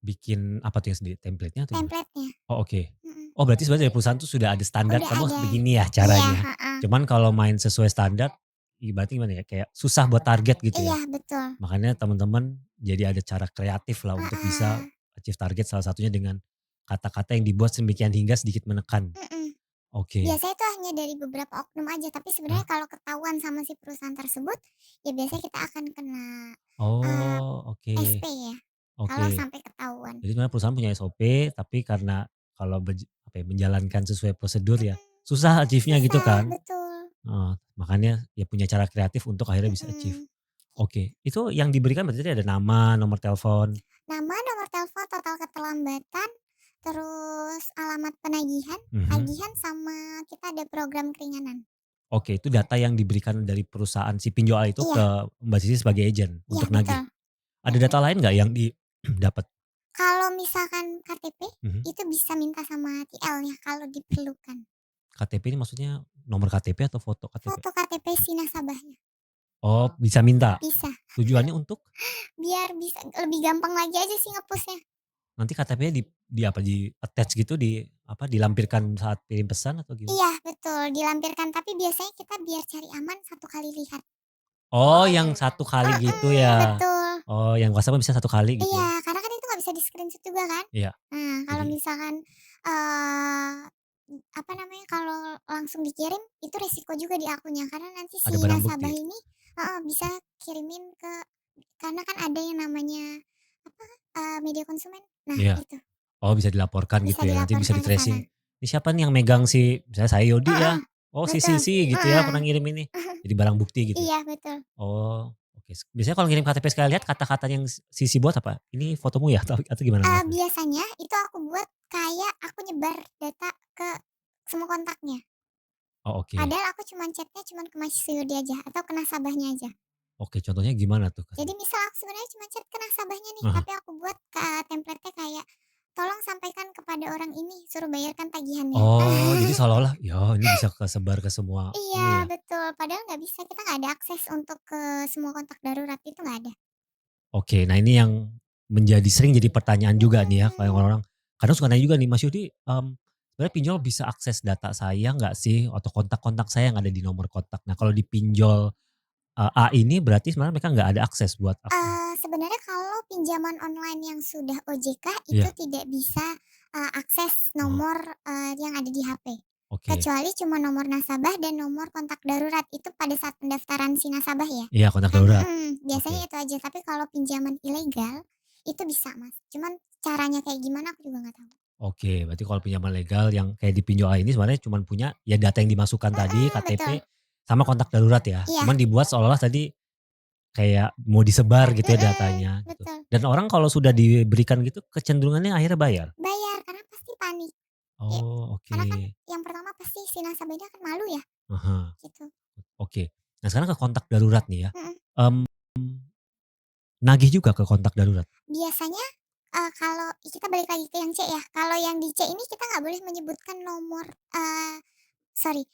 Bikin apa tuh yang sendiri, template-nya atau gimana? template-nya, Oh oke. mhm, Oh berarti sebenarnya dari perusahaan tuh sudah ada standar, udah kamu harus ada. begini ya Iya, caranya. heeh, Cuman kalau main sesuai standar, berarti gimana ya, kayak susah buat target gitu ya. iya betul, Makanya teman-teman jadi ada cara kreatif lah untuk bisa heeh, achieve target salah satunya dengan kata-kata yang dibuat sedemikian hingga sedikit menekan. mhm. Oke. Biasanya itu hanya dari beberapa oknum aja, tapi sebenarnya Hah? kalau ketahuan sama si perusahaan tersebut, ya biasanya kita akan kena, eee, Oh oke SP ya, kalau oke. sampai ketahuan. Jadi sebenarnya perusahaan punya SOP, tapi karena kalau apa ya, menjalankan sesuai prosedur ya Mhm, susah achieve-nya gitu susah, kan. betul, Heeh, makanya ya punya cara kreatif untuk akhirnya bisa achieve. mhm. Oke, itu yang diberikan berarti tadi ada nama, nomor telepon. Nama, nomor telepon, total keterlambatan, terus alamat penagihan, Mhm. tagihan, sama kita ada program keringanan. Oke, itu data yang diberikan dari perusahaan si pinjol itu Iya, ke Mbak Sisi sebagai agent iya untuk betul, nagih? Ada data lain nggak yang didapat? Kalau misalkan KTP, Mhm. itu bisa minta sama TL-nya kalau diperlukan. KTP ini maksudnya nomor KTP atau foto KTP? Foto KTP si nasabahnya, Oh, bisa minta. bisa. Tujuannya untuk Biar bisa lebih gampang lagi aja sih nge-push-nya. nanti KTP-nya di apa, di-attach gitu, dilampirkan saat kirim pesan atau gimana? Iya betul, dilampirkan, tapi biasanya kita biar cari aman 1 kali lihat. Oh, yang satu kali gitu ya? Betul. Oh, yang WhatsApp bisa satu kali gitu Iya, ya? karena kan itu nggak bisa di-screenshot juga kan. Iya, Nah, kalau jadi misalkan, eee, apa namanya, kalau langsung dikirim, itu resiko juga di akunnya, karena nanti si ada barang nasabah bukti? ini bisa kirimin ke, karena kan ada yang namanya, apa, media konsumen. Nah Iya. itu, Oh, bisa dilaporkan bisa gitu ya, nanti bisa dilaporkan ke sana. di-tracing. Ini siapa nih yang megang misalnya saya Yodi ya, Heeh, oh betul, si gitu ya heeh. pernah ngirim ini, jadi barang bukti gitu ya? Iya betul. Oh, oke. Biasanya kalau ngirim KTP sekali lihat kata-kata yang Sisi buat apa? "Ini fotomu ya?" Atau gimana maksudnya? Biasanya itu aku buat kayak aku nyebar data ke semua kontaknya. Oh, oke. Padahal aku cuman chat-nya cuman ke Mas Yudi aja atau ke nasabahnya aja. Oke, contohnya gimana tuh, Kak? Jadi misal aku sebenarnya cuma chat ke nasabahnya nih, Heeh. tapi aku buat template-nya kayak, "Tolong sampaikan kepada orang ini, suruh bayarkan tagihannya." Oh, jadi seolah-olah, ya ini bisa kesebar ke semua Iya ini ya? betul, padahal nggak bisa, kita nggak ada akses untuk ke semua kontak darurat, itu nggak ada. Oke, nah ini yang sering jadi pertanyaan juga nih ya, kayak Mhm, orang-orang kadang suka nanya juga nih, "Mas Yudi, sebenarnya pinjol bisa akses data saya nggak sih? Atau kontak-kontak saya yang ada di nomor kontak?" Nah kalau di pinjol, A ini berarti sebenarnya mereka nggak ada akses buat sebenarnya kalau pinjaman online yang sudah OJK itu iya, tidak bisa, akses heeh, nomor, yang ada di HP. oke, Kecuali cuma nomor nasabah dan nomor kontak darurat, itu pada saat pendaftaran si nasabah ya. iya kontak Kan darurat, biasanya oke. itu aja, tapi kalau pinjaman ilegal, itu bisa Mas, cuman caranya kayak gimana aku juga nggak tahu. Oke, berarti kalau pinjaman legal yang kayak di pinjol A ini sebenarnya cuman punya ya data yang dimasukkan tadi, Betul, KTP, sama kontak darurat ya. iya, Cuman dibuat seolah-olah tadi kayak mau disebar gitu ya datanya gitu. betul. Dan orang kalau sudah diberikan gitu kecenderungannya akhirnya bayar? Bayar, karena pasti panik, ya Oh, karena kan oke. yang pertama pasti si nasabahnya kan malu ya, Ah, gitu. oke. Nah sekarang ke kontak darurat nih ya, Mhm. mmm, nagih juga ke kontak darurat? Biasanya, kalau kita balik lagi ke yang C ya, kalau yang di C ini kita nggak boleh menyebutkan nomor, sorry,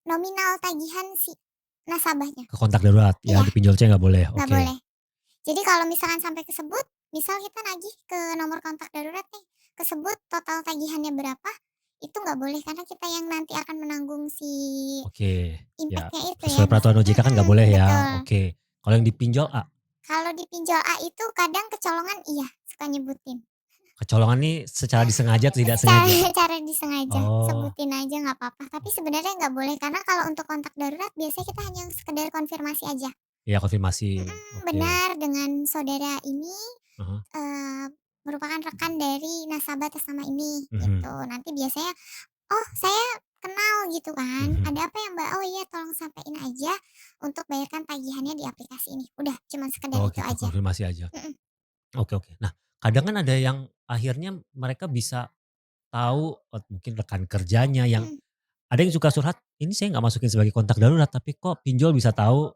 nominal tagihan si nasabahnya, Ke kontak darurat, ya iya, di pinjol C nggak boleh, nggak oke. boleh. Jadi kalau misalkan sampai kesebut, misal kita nagih ke nomor kontak darurat nih, kesebut total tagihannya berapa, itu nggak boleh karena kita yang nanti akan menanggung si Oke, ya impact-nya itu ya, sesuai peraturan OJK kan nggak boleh ya, betul. oke. Kalau yang di pinjol A, Kalau di pinjol A itu kadang kecolongan iya, suka nyebutin. kecolongan nih secara disengaja atau tidak Cara sengaja? cara disengaja, Oh, sebutin aja nggak apa-apa, tapi sebenarnya nggak boleh karena kalau untuk kontak darurat biasanya kita hanya sekedar konfirmasi aja. iya konfirmasi, oke. Benar dengan saudara ini, Ah eee, merupakan rekan dari nasabah atas nama ini, mhm, gitu. Nanti biasanya, "Oh saya kenal," gitu kan, mhm. "Ada apa ya Mbak?" "Oh iya tolong sampein aja untuk bayarkan tagihannya di aplikasi ini." Udah cuman sekedar Oh itu gitu, aja. konfirmasi aja. Mhm, Oke oke. Nah, kadang kan ada yang akhirnya mereka bisa tahu, mungkin rekan kerjanya yang mhm. ada yang suka curhat, "Ini saya nggak masukin sebagai kontak darurat, tapi kok pinjol bisa tahu,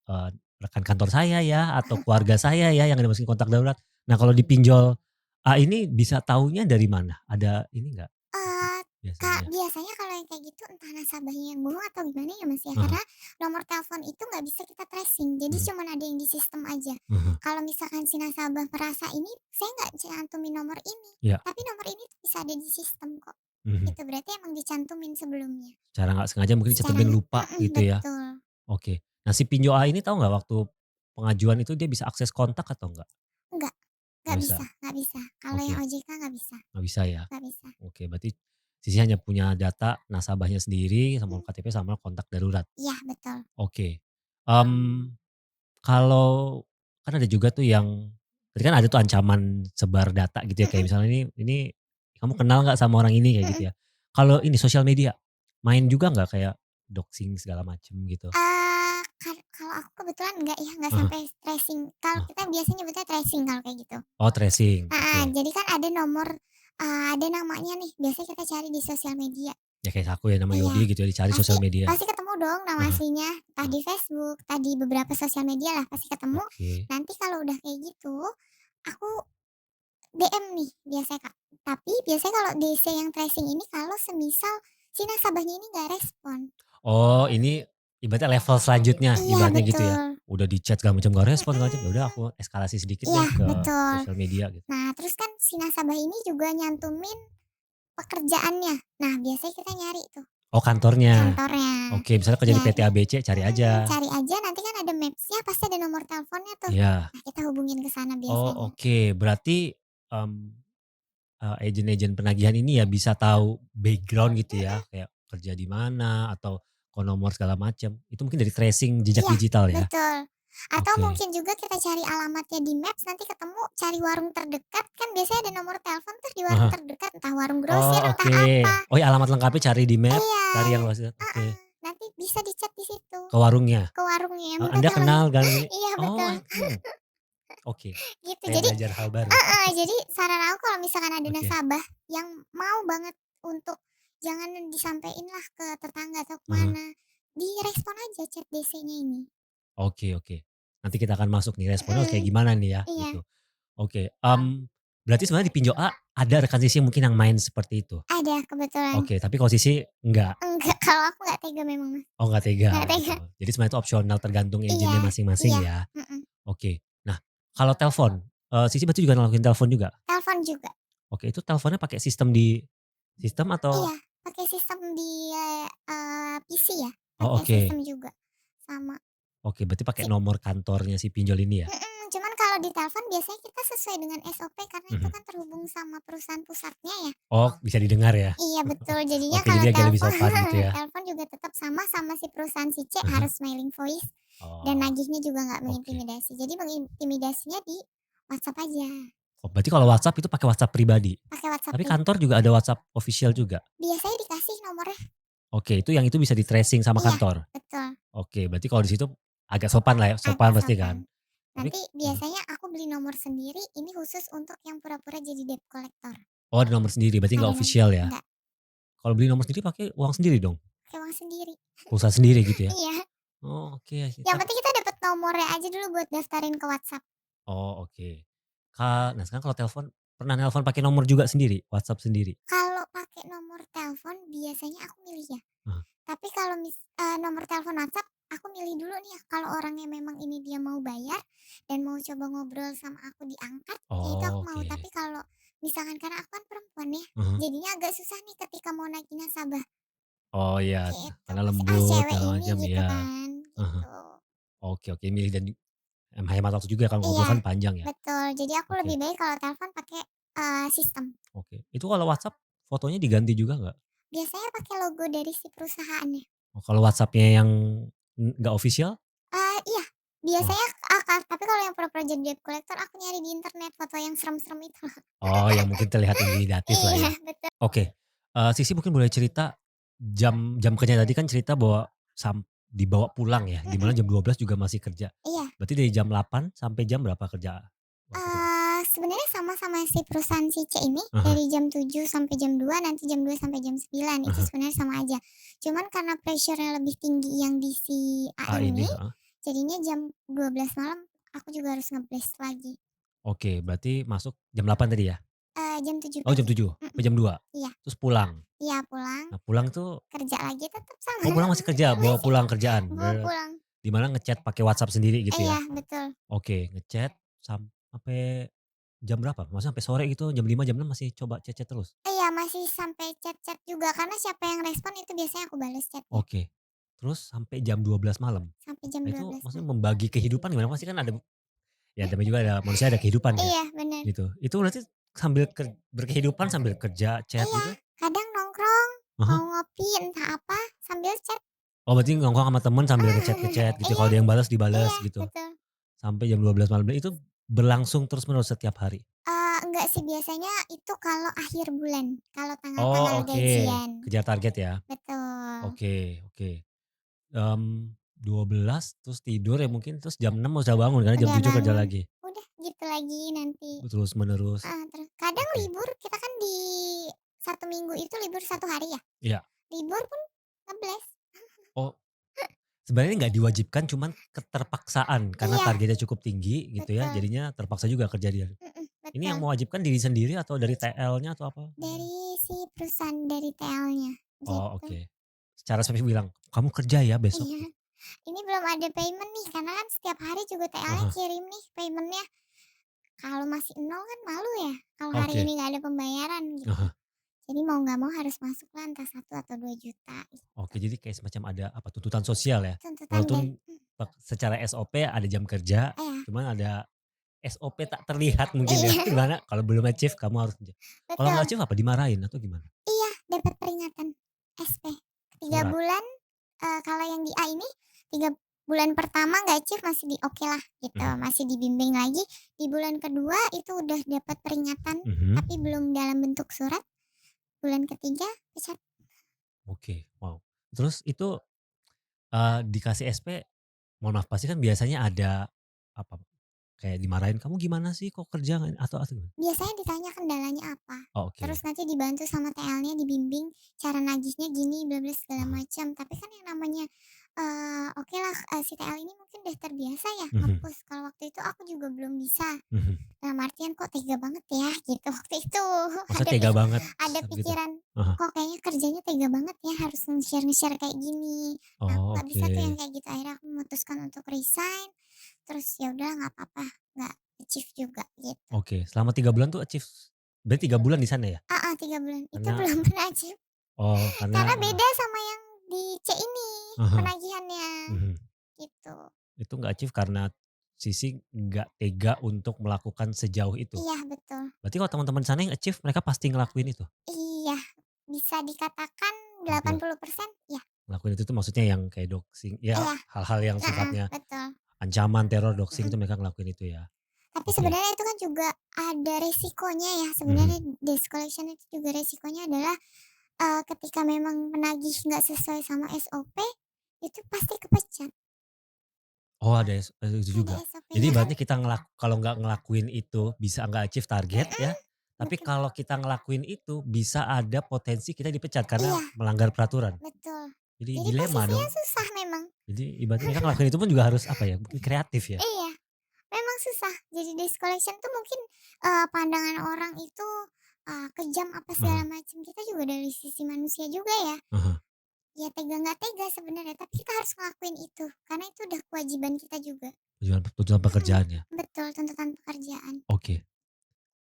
eee, rekan kantor saya ya, atau keluarga saya ya yang dimasukin kontak darurat." Nah, kalau di pinjol A ini bisa taunya dari mana? Ada ini nggak Eee, Kak, biasanya? biasanya kalau yang kayak gitu entah nasabahnya yang bohong atau gimana ya, Mas, ya, Heeh, karena nomor telepon itu nggak bisa kita tracing, jadi mhm, cuman ada yang di sistem aja. mhm, Kalau misalkan si nasabah merasa ini, saya nggak cantumin nomor ini, iya, tapi nomor ini tuh bisa ada di sistem kok. mhm. Itu berarti emang dicantumin sebelumnya. Secara nggak sengaja mungkin Secara dicantumin lupa gitu ya? betul. Oke. Nah, si pinjol A ini tahu nggak waktu pengajuan itu dia bisa akses kontak atau enggak? Enggak, Nggak nggak bisa? bisa nggak bisa. Kalau yang Oke, OJK nggak bisa nggak bisa ya? nggak bisa. Oke, berarti Sisi hanya punya data nasabahnya sendiri sama Mhm, KTP sama kontak darurat. iya betul. Oke. Mmm, kalau kan ada juga tuh yang tadi kan ada tuh ancaman sebar data gitu ya, kayak Mhm misalnya ini kamu kenal nggak sama orang ini kayak gitu mhm. ya. Kalau ini sosial media, main juga nggak kayak doxing segala macem gitu? Kalau aku kebetulan enggak ya, nggak Heeh sampai tracing. Kalau heeh. kita biasanya nyebutnya tracing kalau kayak gitu. Oh tracing, oke. Jadi kan ada nomor, ada namanya nih, biasanya kita cari di sosial media. Ya kayak aku ya nama Iya, Yodi gitu ya dicari pasti sosial media. pasti ketemu dong nama Heeh aslinya, entah heeh. di Facebook, entah di beberapa sosial media lah pasti ketemu. Oke. Nanti kalau udah kayak gitu, aku DM nih biasanya, Kak. Tapi biasanya kalau DC yang tracing ini kalau semisal si nasabahnya ini nggak respon. Oh ini ibaratnya level selanjutnya Iya ibaratnya gitu ya. betul, Udah di chat segala macam gak respon segala macam, ya udah mhm, aku eskalasi sedikit iya deh ke betul. sosial media gitu. Nah terus kan si nasabah ini juga nyantumin pekerjaannya. Nah biasanya kita nyari tuh Oh kantornya. kantornya, Oke misalnya kerja di PT nyari ABC cari aja. cari aja nanti kan ada Maps-nya pasti ada nomor teleponnya tuh. Iya. Nah kita hubungin ke sana Oh biasanya. oke berarti, mmm, agen-agen penagihan ini ya bisa tahu background gitu Mhm, ya, kayak kerja di mana atau nomor segala macam. Itu mungkin dari tracing jejak iya digital ya? betul. Atau Oke. mungkin juga kita cari alamatnya di Maps nanti ketemu cari warung terdekat, kan biasanya ada nomor telepon tuh di warung Heeh. terdekat, entah warung grosir, Oh entah oke. apa. Oh ya alamat lengkapnya cari di map, Iya, cari yang luas heeh, oke. nanti bisa di-chat di situ, Ke warungnya? ke warungnya, minta Anda telepon kenal dengan ini? iya Oh, betul, oke. gitu. Saya Jadi belajar hal baru. heeh, jadi saran aku kalau misalkan ada Oke. nasabah yang mau banget untuk jangan disampein lah ke tetangga atau ke Heeh. mana, direspon aja chat DC-nya ini. Oke oke. Nanti kita akan masuk nih responnya harus kayak Mhm, gimana nih ya, iya, gitu. Oke, berarti sebenarnya di pinjol A ada rekan Sisi mungkin yang main seperti itu? ada kebetulan. Oke, tapi kalau Sisi enggak? Enggak, kalau aku nggak tega memang, Mas, Oh nggak tega nggak gitu. tega. Jadi sebenarnya itu opsional tergantung Iya agennya masing-masing iya, ya? mhm, Oke. Nah, kalau telepon, Sisi berarti juga ngelakuin telepon juga? telepon juga. Oke, itu teleponnya pakai sistem di sistem atau Iya, pakai sistem di, PC ya, oh pakai oke. sistem juga, sama. Oke, berarti pakai Ci nomor kantornya si pinjol ini ya? cuman kalau di telepon biasanya kita sesuai dengan SOP karena itu Mhm. kan terhubung sama perusahaan pusatnya ya. Oh, bisa didengar ya? Iya betul, jadinya Oke, kalau jadi agak lebih telepon sopan gitu ya? telepon juga tetap sama si perusahaan si C Ah harus smiling voice dan oh, nagihnya juga nggak oke. mengintimidasi. Jadi mengintimidasinya di WhatsApp aja, Oh, berarti kalau WhatsApp itu pakai WhatsApp pribadi? pakai WhatsApp Tapi kantor juga ada WhatsApp official juga? biasanya dikasih nomornya. Oke, itu yang itu bisa di-tracing sama Iya, kantor? betul, Oke, berarti kalau di situ agak sopan lah ya, sopan agak pasti sopan. kan? Tapi Nanti mhm. biasanya aku beli nomor sendiri, ini khusus untuk yang pura-pura jadi debt collector. Oh ada nomor sendiri, berarti nggak Ada nom official ya? enggak, Kalau beli nomor sendiri pakai uang sendiri dong? pakai uang sendiri. Pulsa sendiri gitu ya? Iya, Oh oke, yang kita penting kita dapat nomornya aja dulu buat daftarin ke WhatsApp. oh oke. Nah sekarang kalau telepon, pernah nelpon pakai nomor juga sendiri? WhatsApp sendiri? Kalau pakai nomor telepon biasanya aku milih ya, Heeh. tapi kalau nomor telepon WhatsApp, aku milih dulu nih ya, kalau orangnya memang ini dia mau bayar dan mau coba ngobrol sama aku diangkat, ya itu aku Oh mau. Tapi oke. kalau misalkan karena aku kan perempuan ya, Mhm. jadinya agak susah nih ketika mau nagih nasabah. Oh iya, Gitu, karena pasti, "Ah, lembut cewek segala ini," macam, gitu iya. kan, Heeh. gitu. Oke oke, milih dan hemat waktu juga kan ngobrol Iya, kan panjang ya? betul. Jadi aku lebih Oke baik kalau telepon pakai, sistem. oke. Itu kalau WhatsApp fotonya diganti juga nggak? Biasanya pakai logo dari si perusahaannya. Oh kalau WhatsApp-nya yang nggak official? Iya, Oh biasanya tapi kalau yang pura-pura jadi debt collector aku nyari di internet foto yang serem-serem itu. oh yang mungkin terlihat intimidatif lah Iya, ya? betul. Oke, Sisi mungkin boleh cerita jam jam kerja tadi kan cerita bahwa dibawa pulang ya, di mana Mhm, jam 12 juga masih kerja. iya. Berarti dari jam 8 sampai jam berapa kerja waktu itu, Kak? Sebenarnya sama-sama si perusahaan si C ini Ah hah dari jam 7 sampai jam 2 nanti jam 2 sampai jam 9 ah itu hah. sebenarnya sama aja. Cuman karena pressure-nya lebih tinggi yang di si A Ah, ini ini, heeh. jadinya jam 12 malam aku juga harus nge-blast lagi. Oke, berarti masuk jam 8 tadi ya? Jam 7 Oh jam pagi. 7 Mhm, sampai jam 2 iya terus pulang? iya pulang, Nah pulang tuh kerja lagi tetap sama, oh pulang masih kerja, bawa masih pulang kerjaan? bawa pulang. Di mana nge-chat pakai WhatsApp sendiri gitu Iya ya? betul. Oke, ngechat sampai jam berapa? Maksudnya sampai sore gitu, jam 5 jam 6 masih coba chat-chat terus? Iya masih sampai chat-chat juga karena siapa yang respon itu biasanya aku bales chat-nya, Oke. Terus sampai jam 12 malam? sampai jam Nah dua itu belas maksudnya malam. membagi kehidupan gimana? Pasti kan ada ya namanya juga ada manusia ada kehidupan ya, Iya bener. gitu. Itu berarti sambil berkehidupan sambil kerja, chat Iya, gitu? kadang nongkrong, Ah mau hah. ngopi entah apa, sambil chat. Oh berarti nongkrong sama temen sambil ngechat-ngechat gitu, kalau Iya ada yang balas dibales iya, gitu? betul. Sampai jam 12 malam dan itu berlangsung terus-menerus setiap hari? Enggak sih biasanya itu kalau akhir bulan, kalau tanggal-tanggal Oh oke, gajian. kejar target ya? Betul. Oke oke. 12 terus tidur ya mungkin, terus jam 6 udah bangun karena jam Udah 7 kerja bangun, lagi? udah gitu lagi nanti. Terus menerus? Terus kadang Oke. libur kita kan di 1 minggu itu libur 1 hari ya. Iya. libur pun ngeblast. Oh, sebenarnya nggak diwajibkan cuman keterpaksaan karena Iya, targetnya cukup tinggi gitu ya, betul, jadinya terpaksa juga kerja dia. Ini yang betul. mewajibkan diri sendiri atau dari TL-nya atau apa? Dari si perusahaan, dari TL-nya, Oh, gitu. oke. Secara spesifik bilang, "Kamu kerja ya besok," Iya, gitu? ini belum ada payment nih, karena kan setiap hari juga TL-nya Ah kirim nih payment-nya. Kalau masih nol kan malu ya, kalau hari oke. ini nggak ada pembayaran gitu. Ah Jadi mau nggak mau harus masuk lah entah 1 atau 2 juta gitu. oke, jadi kayak semacam ada apa, tuntutan sosial ya? Tuntutan dari Walaupun secara SOP ada jam kerja, iya, cuman ada SOP tak terlihat mungkin ya, iya, di mana kalau belum achieve kamu harus kerja. Kalau nggak betul. achieve apa, dimarahin atau gimana? Iya, dapat peringatan SP. 3 Surat? bulan, kalau yang di A ini 3 bulan pertama nggak achieve masih di oke lah gitu, Mhm masih dibimbing lagi. Di bulan kedua itu udah dapat peringatan, mhm, tapi belum dalam bentuk surat. Bulan ketiga pecat. oke, wow. Terus itu, dikasih SP, mohon maaf pasti kan biasanya ada, apa, kayak dimarahin, "Kamu gimana sih kok kerja nggak," atau gimana? Biasanya ditanya kendalanya apa, Oh, terus oke. nanti dibantu sama TL-nya, dibimbing cara nagihnya gini, bla bla segala Ah macam. Tapi kan yang namanya, oke lah, si TL ini mungkin udah terbiasa ya mhm nge kalau waktu itu aku juga belum bisa. mhm. Dalam artian, "Kok tega banget ya?" Gitu waktu itu. Maksudnya Ada tega banget ada gitu? pikiran, Ah "Kok kayaknya kerjanya tega banget ya harus nge-share kayak gini." Nah, aku oh, nggak bisa oke. tuh yang kayak gitu. Akhirnya aku memutuskan untuk resign, terus ya udah nggak apa-apa, nggak achieve juga gitu. Oke, selama 3 bulan tuh achieve berarti 3 bulan di sana ya? Heeh, 3 bulan. Itu Karena belum pernah achieve. oh, karena Karena beda sama yang di C ini, heeh, penagihannya, mhm. gitu. Itu nggak achieve karena Sisi nggak tega untuk melakukan sejauh itu? Iya, betul. Berarti kalau teman-teman di sana yang achieve mereka pasti ngelakuin itu? Iya, bisa dikatakan Hampir 80% ya. ngelakuin itu tuh maksudnya yang kayak doxing, ya Iya, hal-hal yang heeh, sifatnya betul. ancaman, teror, doxing Mhm. itu mereka ngelakuin itu ya? Tapi Oke, sebenarnya itu kan juga ada resikonya ya, sebenarnya mhm. desk collection itu juga resikonya adalah, ketika memang penagih nggak sesuai sama SOP, itu pasti kepecat, Oh ada itu ada juga. Jadi SOP-nya kan. berarti kita kalau nggak ngelakuin itu bisa nggak achieve target ya, Mhm, tapi betul. kalau kita ngelakuin itu bisa ada potensi kita dipecat karena Iya, melanggar peraturan. betul. Jadi Jadi dilema posisinya dong. susah memang. Jadi ibaratnya mereka ngelakuin itu pun juga harus apa ya, mungkin kreatif ya? Iya, memang susah. Jadi desk collection tuh mungkin, pandangan orang itu, kejam apa segala Heeh macam, kita juga dari sisi manusia juga ya. heeh. Ya tega nggak tega sebenarnya, tapi kita harus ngelakuin itu, karena itu udah kewajiban kita juga. Tuntutan Mhm, pekerjaannya. betul, tuntutan pekerjaan. Oke,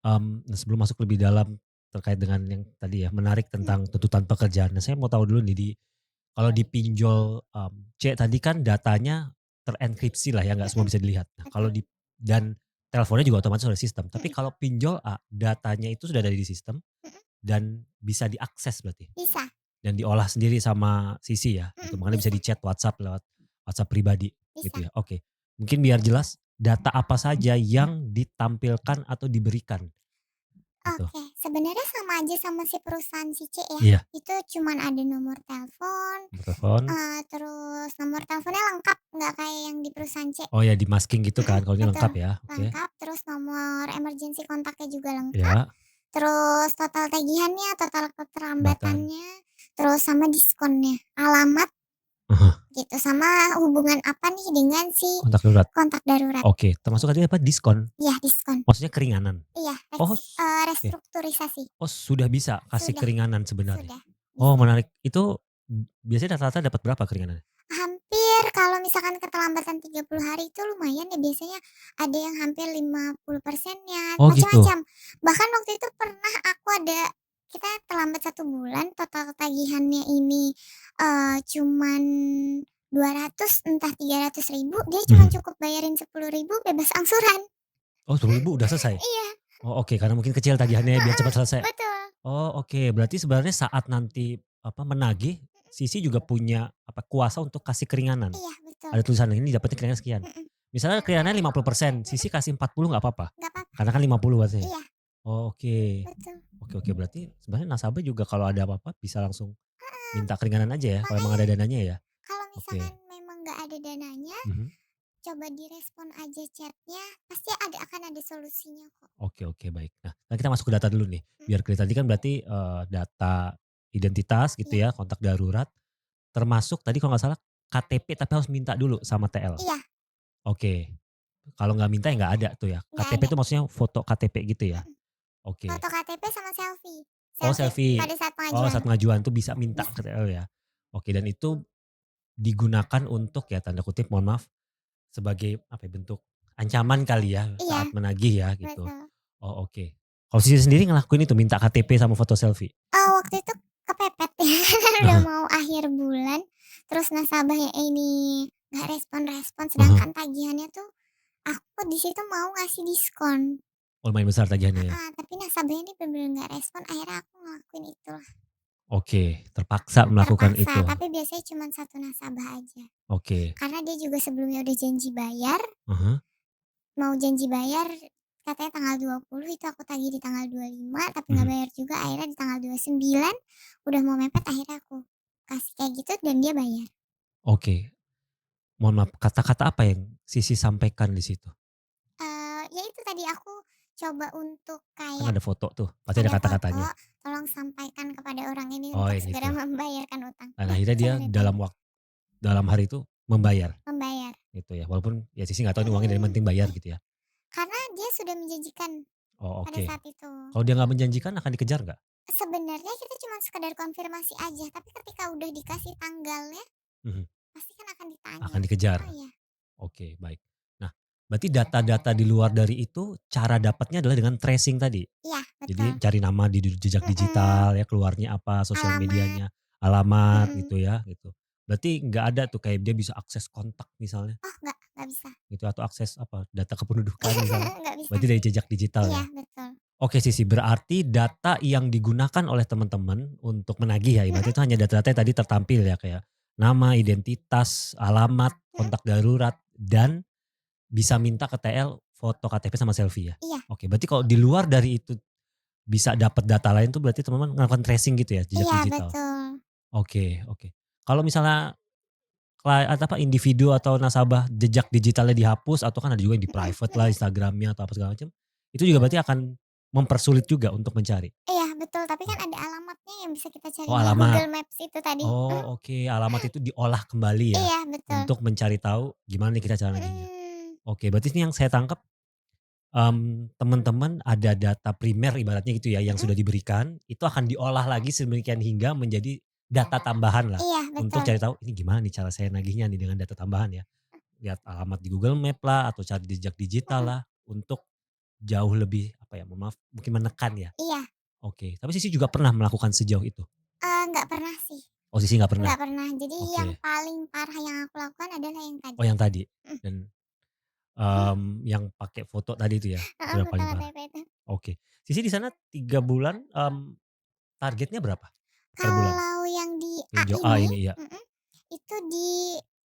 nah sebelum masuk lebih dalam terkait dengan yang tadi ya, menarik Mhm tentang tuntutan pekerjaan. Nah saya mau tahu dulu nih kalau di pinjol, C tadi kan datanya terenkripsi lah ya, nggak semua mhm, bisa dilihat. Nah kalau betul, dan teleponnya juga otomatis oleh sistem. Tapi mhm kalau pinjol A, datanya itu sudah ada di sistem mhm, dan bisa diakses berarti? bisa, Dan diolah sendiri sama Sisi ya gitu, makanya bisa bisa, di-chat WhatsApp lewat WhatsApp pribadi bisa. gitu ya, oke. Mungkin biar jelas, data apa saja yang ditampilkan atau diberikan gitu? Oke, sebenarnya sama aja sama si perusahaan si C ya, Iya, itu cuman ada nomor telepon, nomor telepon, terus nomor teleponnya lengkap, nggak kayak yang di perusahaan C. oh ya di-masking gitu Mhm, kan, kalau ini betul, lengkap ya, oke. lengkap, terus nomor emergency kontaknya juga lengkap, Ya, terus total tagihannya, total jembatan, keterlambatannya, terus sama diskonnya, alamat gitu, sama hubungan apa nih dengan si kontak darurat, kontak darurat. oke. Termasuk tadi apa, diskon? Iya, diskon. Maksudnya keringanan? Iya, Oh oke. restrukturisasi. Oh sudah bisa kasih Sudah keringanan sebenarnya? sudah, Oh bisa. menarik, itu biasanya rata-rata dapat berapa keringanannya? Hampir kalau misalkan keterlambatan 30 hari itu lumayan ya, biasanya ada yang hampir 50%-nya, Oh gitu? macam-macam. Bahkan waktu itu pernah aku ada kita terlambat 1 bulan, total tagihannya ini, cuman 200 entah 300 ribu, dia cuman Mhm. cukup bayarin 10 ribu bebas angsuran. Oh 10.000 udah selesai? Iya, Oh oke, karena mungkin kecil tagihannya biar heeh, cepat selesai. betul, Oh oke, berarti sebenarnya saat nanti, apa, menagih, Sisi juga punya, apa, kuasa untuk kasih keringanan? iya betul, Ada tulisan, "Ini dapatnya keringanan sekian." mhm, Misalnya keringanannya 50%, mhm, Sisi kasih 40 nggak apa-apa? nggak apa-apa, Karena kan 50 berarti ya? iya, Oh oke. betul, Oke oke, berarti sebenarnya nasabah juga kalau ada apa-apa bisa langsung heeh, minta keringanan aja ya, kalau emang makanya ada dananya ya? kalau misalkan Oke. memang nggak ada dananya, Mhm. coba direspon aja chatnya, pasti akan ada solusinya kok. Oke oke baik. Nah, kita masuk ke data dulu nih, Mhm biar clear tadi kan berarti, data identitas gitu Iya, ya, kontak darurat, termasuk tadi kalau nggak salah KTP tapi harus minta dulu sama TL? iya, Oke, kalau nggak minta ya nggak ada tuh ya? nggak KTP ada. itu maksudnya foto KTP gitu ya? Mhm. Foto Oke. KTP sama selfie. Oh Selfie selfie, pada saat oh pengajuan. saat pengajuan tuh bisa minta Bisa. ke TL ya? Oke dan itu digunakan untuk ya tanda kutip mohon maaf, sebagai apa ya, bentuk ancaman kali ya Iya, saat menagih ya gitu? betul. Oh oke. Kalau Sisi sendiri ngelakuin itu minta KTP sama foto selfie? Waktu itu kepepet ya, kan udah mau akhir bulan, terus nasabahnya ini nggak respon-respon, sedangkan tagihannya tuh aku di situ mau ngasih diskon. Oh lumayan besar tagihannya ya? Heeh, tapi nasabahnya ini bener-bener nggak respon, akhirnya aku ngelakuin itulah. Oke, terpaksa melakukan Terpaksa, itu. tapi biasanya cuma satu nasabah aja. Oke, Karena dia juga sebelumnya udah janji bayar, ah mau janji bayar katanya tanggal 20 itu aku tagih di tanggal 25 tapi nggak mhm, bayar juga, akhirnya di tanggal 29 udah mau mepet akhirnya aku kasih kayak gitu dan dia bayar. oke. Mohon maaf, kata-kata apa yang Sisi sampaikan di situ? Ya itu tadi aku coba untuk Kan kayak ada foto tuh, pasti ada ada foto, kata-katanya. tolong sampaikan kepada orang ini Oh untuk yang segera itu. membayarkan utang. Dan Udah akhirnya dia cuman itu aja, dalam hari itu membayar membayar. gitu ya? Walaupun ya Sisi nggak tahu ini uangnya dari mana, Mhm, penting bayar gitu ya? karena dia sudah menjanjikan Oh pada oke. saat itu. Kalau dia nggak menjanjikan akan dikejar nggak? Sebenarnya kita cuma sekedar konfirmasi aja, tapi ketika udah dikasih tanggalnya, Mhm, pasti kan akan ditanya. akan dikejar. Oh iya, Oke baik. Nah, berarti data-data di luar dari itu cara dapatnya adalah dengan tracing tadi? iya betul. Jadi cari nama di jejak Mhm, digital ya, keluarnya apa, sosial alamat, medianya, alamat mhm. gitu ya, gitu. Berarti nggak ada tuh kayak dia bisa akses kontak misalnya, Oh nggak bisa. gitu atau akses apa, data kependudukan misalnya. Nggak bisa. Berarti dari jejak digital Iya ya. betul. Oke Sisi, berarti data yang digunakan oleh teman-teman untuk menagih ya, Mhm, ibaratnya itu hanya data-data yang tadi tertampil ya, kayak nama, identitas, alamat, mhm, kontak darurat, dan bisa minta ke TL foto KTP sama selfie ya? iya Oke, berarti kalau di luar dari itu bisa dapat data lain tuh berarti teman-teman melakukan tracing gitu ya, jejak iya digital? betul. Oke oke. Kalau misalnya atau apa, individu atau nasabah jejak digitalnya dihapus atau kan ada juga yang di Mhm, private lah mhm. Instagram-nya atau apa segala macam, itu juga berarti akan mempersulit juga untuk mencari? Iya betul, tapi kan Oh ada alamatnya yang bisa kita cari oh di alamat. Google Maps itu tadi. Mhm, Oh oke, alamat itu diolah kembali ya, iya betul. untuk mencari tahu gimana nih kita cara nagihnya. Mhm, Oke, berarti ini yang saya tangkap, teman-teman ada data primer ibaratnya gitu ya yang mhm, sudah diberikan, itu akan diolah lagi sedemikian hingga menjadi data tambahan lah, iya untuk betul. cari tahu ini gimana nih cara saya nagihnya nih dengan data tambahan ya. Lihat alamat di Google Map lah atau cari jejak digital Mhm, lah, untuk jauh lebih apa ya, mohon maaf mungkin menekan ya. iya, Oke, tapi Sisi juga pernah melakukan sejauh itu? nggak pernah sih, Oh Sisi nggak pernah? nggak pernah. Jadi yang Oke. paling parah yang aku lakukan adalah yang tadi. Oh yang tadi? Mhm, Dan, mhm, yang pakai foto tadi itu ya? Itu heeh, yang foto paling parah? KTP itu. Oke. Sisi di sana 3 bulan, targetnya berapa per bulan? Kalau yang di A Pinjol A ini, ini iya. mhm, itu di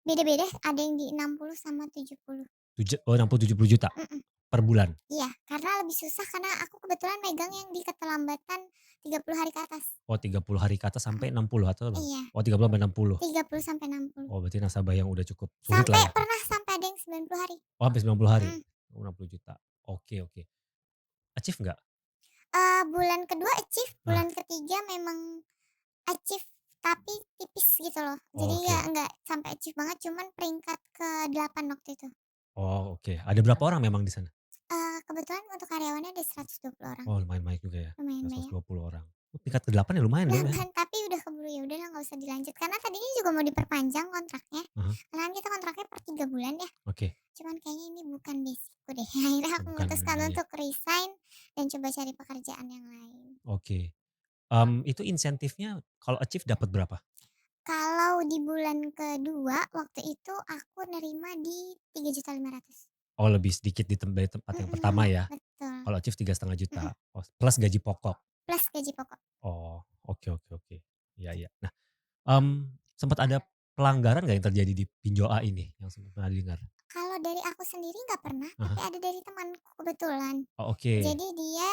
beda-beda, ada yang di 60 sama 70. 60, 70 juta Mhm, per bulan? iya, karena lebih susah karena aku kebetulan megang yang di keterlambatan 30 hari ke atas. Oh 30 hari ke atas sampai Mhm, 60 atau berapa? iya, Oh 30 sampai 60. 30 sampai 60. Oh berarti nasabah yang udah cukup sulit lah Sampai ya? pernah sampai ada yang 90 hari. Oh sampai 90 hari? Mhm, Oh 60 juta. Oke oke. Achieve nggak? bulan kedua achieve, Nah, bulan ketiga memang achieve tapi tipis gitu loh. Jadi ya oke. nggak sampai achieve banget, cuman peringkat ke-8 waktu itu. Oh oke. Ada berapa orang memang di sana? Kebetulan untuk karyawannya ada 120 orang, Oh lumayan banyak juga ya, lumayan seratus banyak. dua puluh orang. Oh tingkat ke-8 ya lumayan dong ya? 8 tapi udah keburu, ya udahlah nggak usah dilanjut, karena tadinya juga mau diperpanjang kontraknya, Ah karena kan kita kontraknya per 3 bulan ya, oke. cuman kayaknya ini bukan basic-ku deh. Akhirnya Oh aku bukan memutuskan ininya, untuk resign dan coba cari pekerjaan yang lain. oke. Itu insentifnya kalau achieve dapat berapa? Kalau di bulan kedua waktu itu aku nerima di 3.500.000. Oh lebih sedikit dari tempat yang pertama Mhm, ya? betul, Kalau achieve 3,5 juta. mhm, Oh plus gaji pokok? plus gaji pokok. Oh oke oke oke. Iya iya. Nah, sempat ada pelanggaran nggak yang terjadi di pinjol A ini yang sempat pernah didengar? Kalau dari aku sendiri nggak pernah, Ah tapi hah. ada dari temanku kebetulan. Oh oke. Jadi dia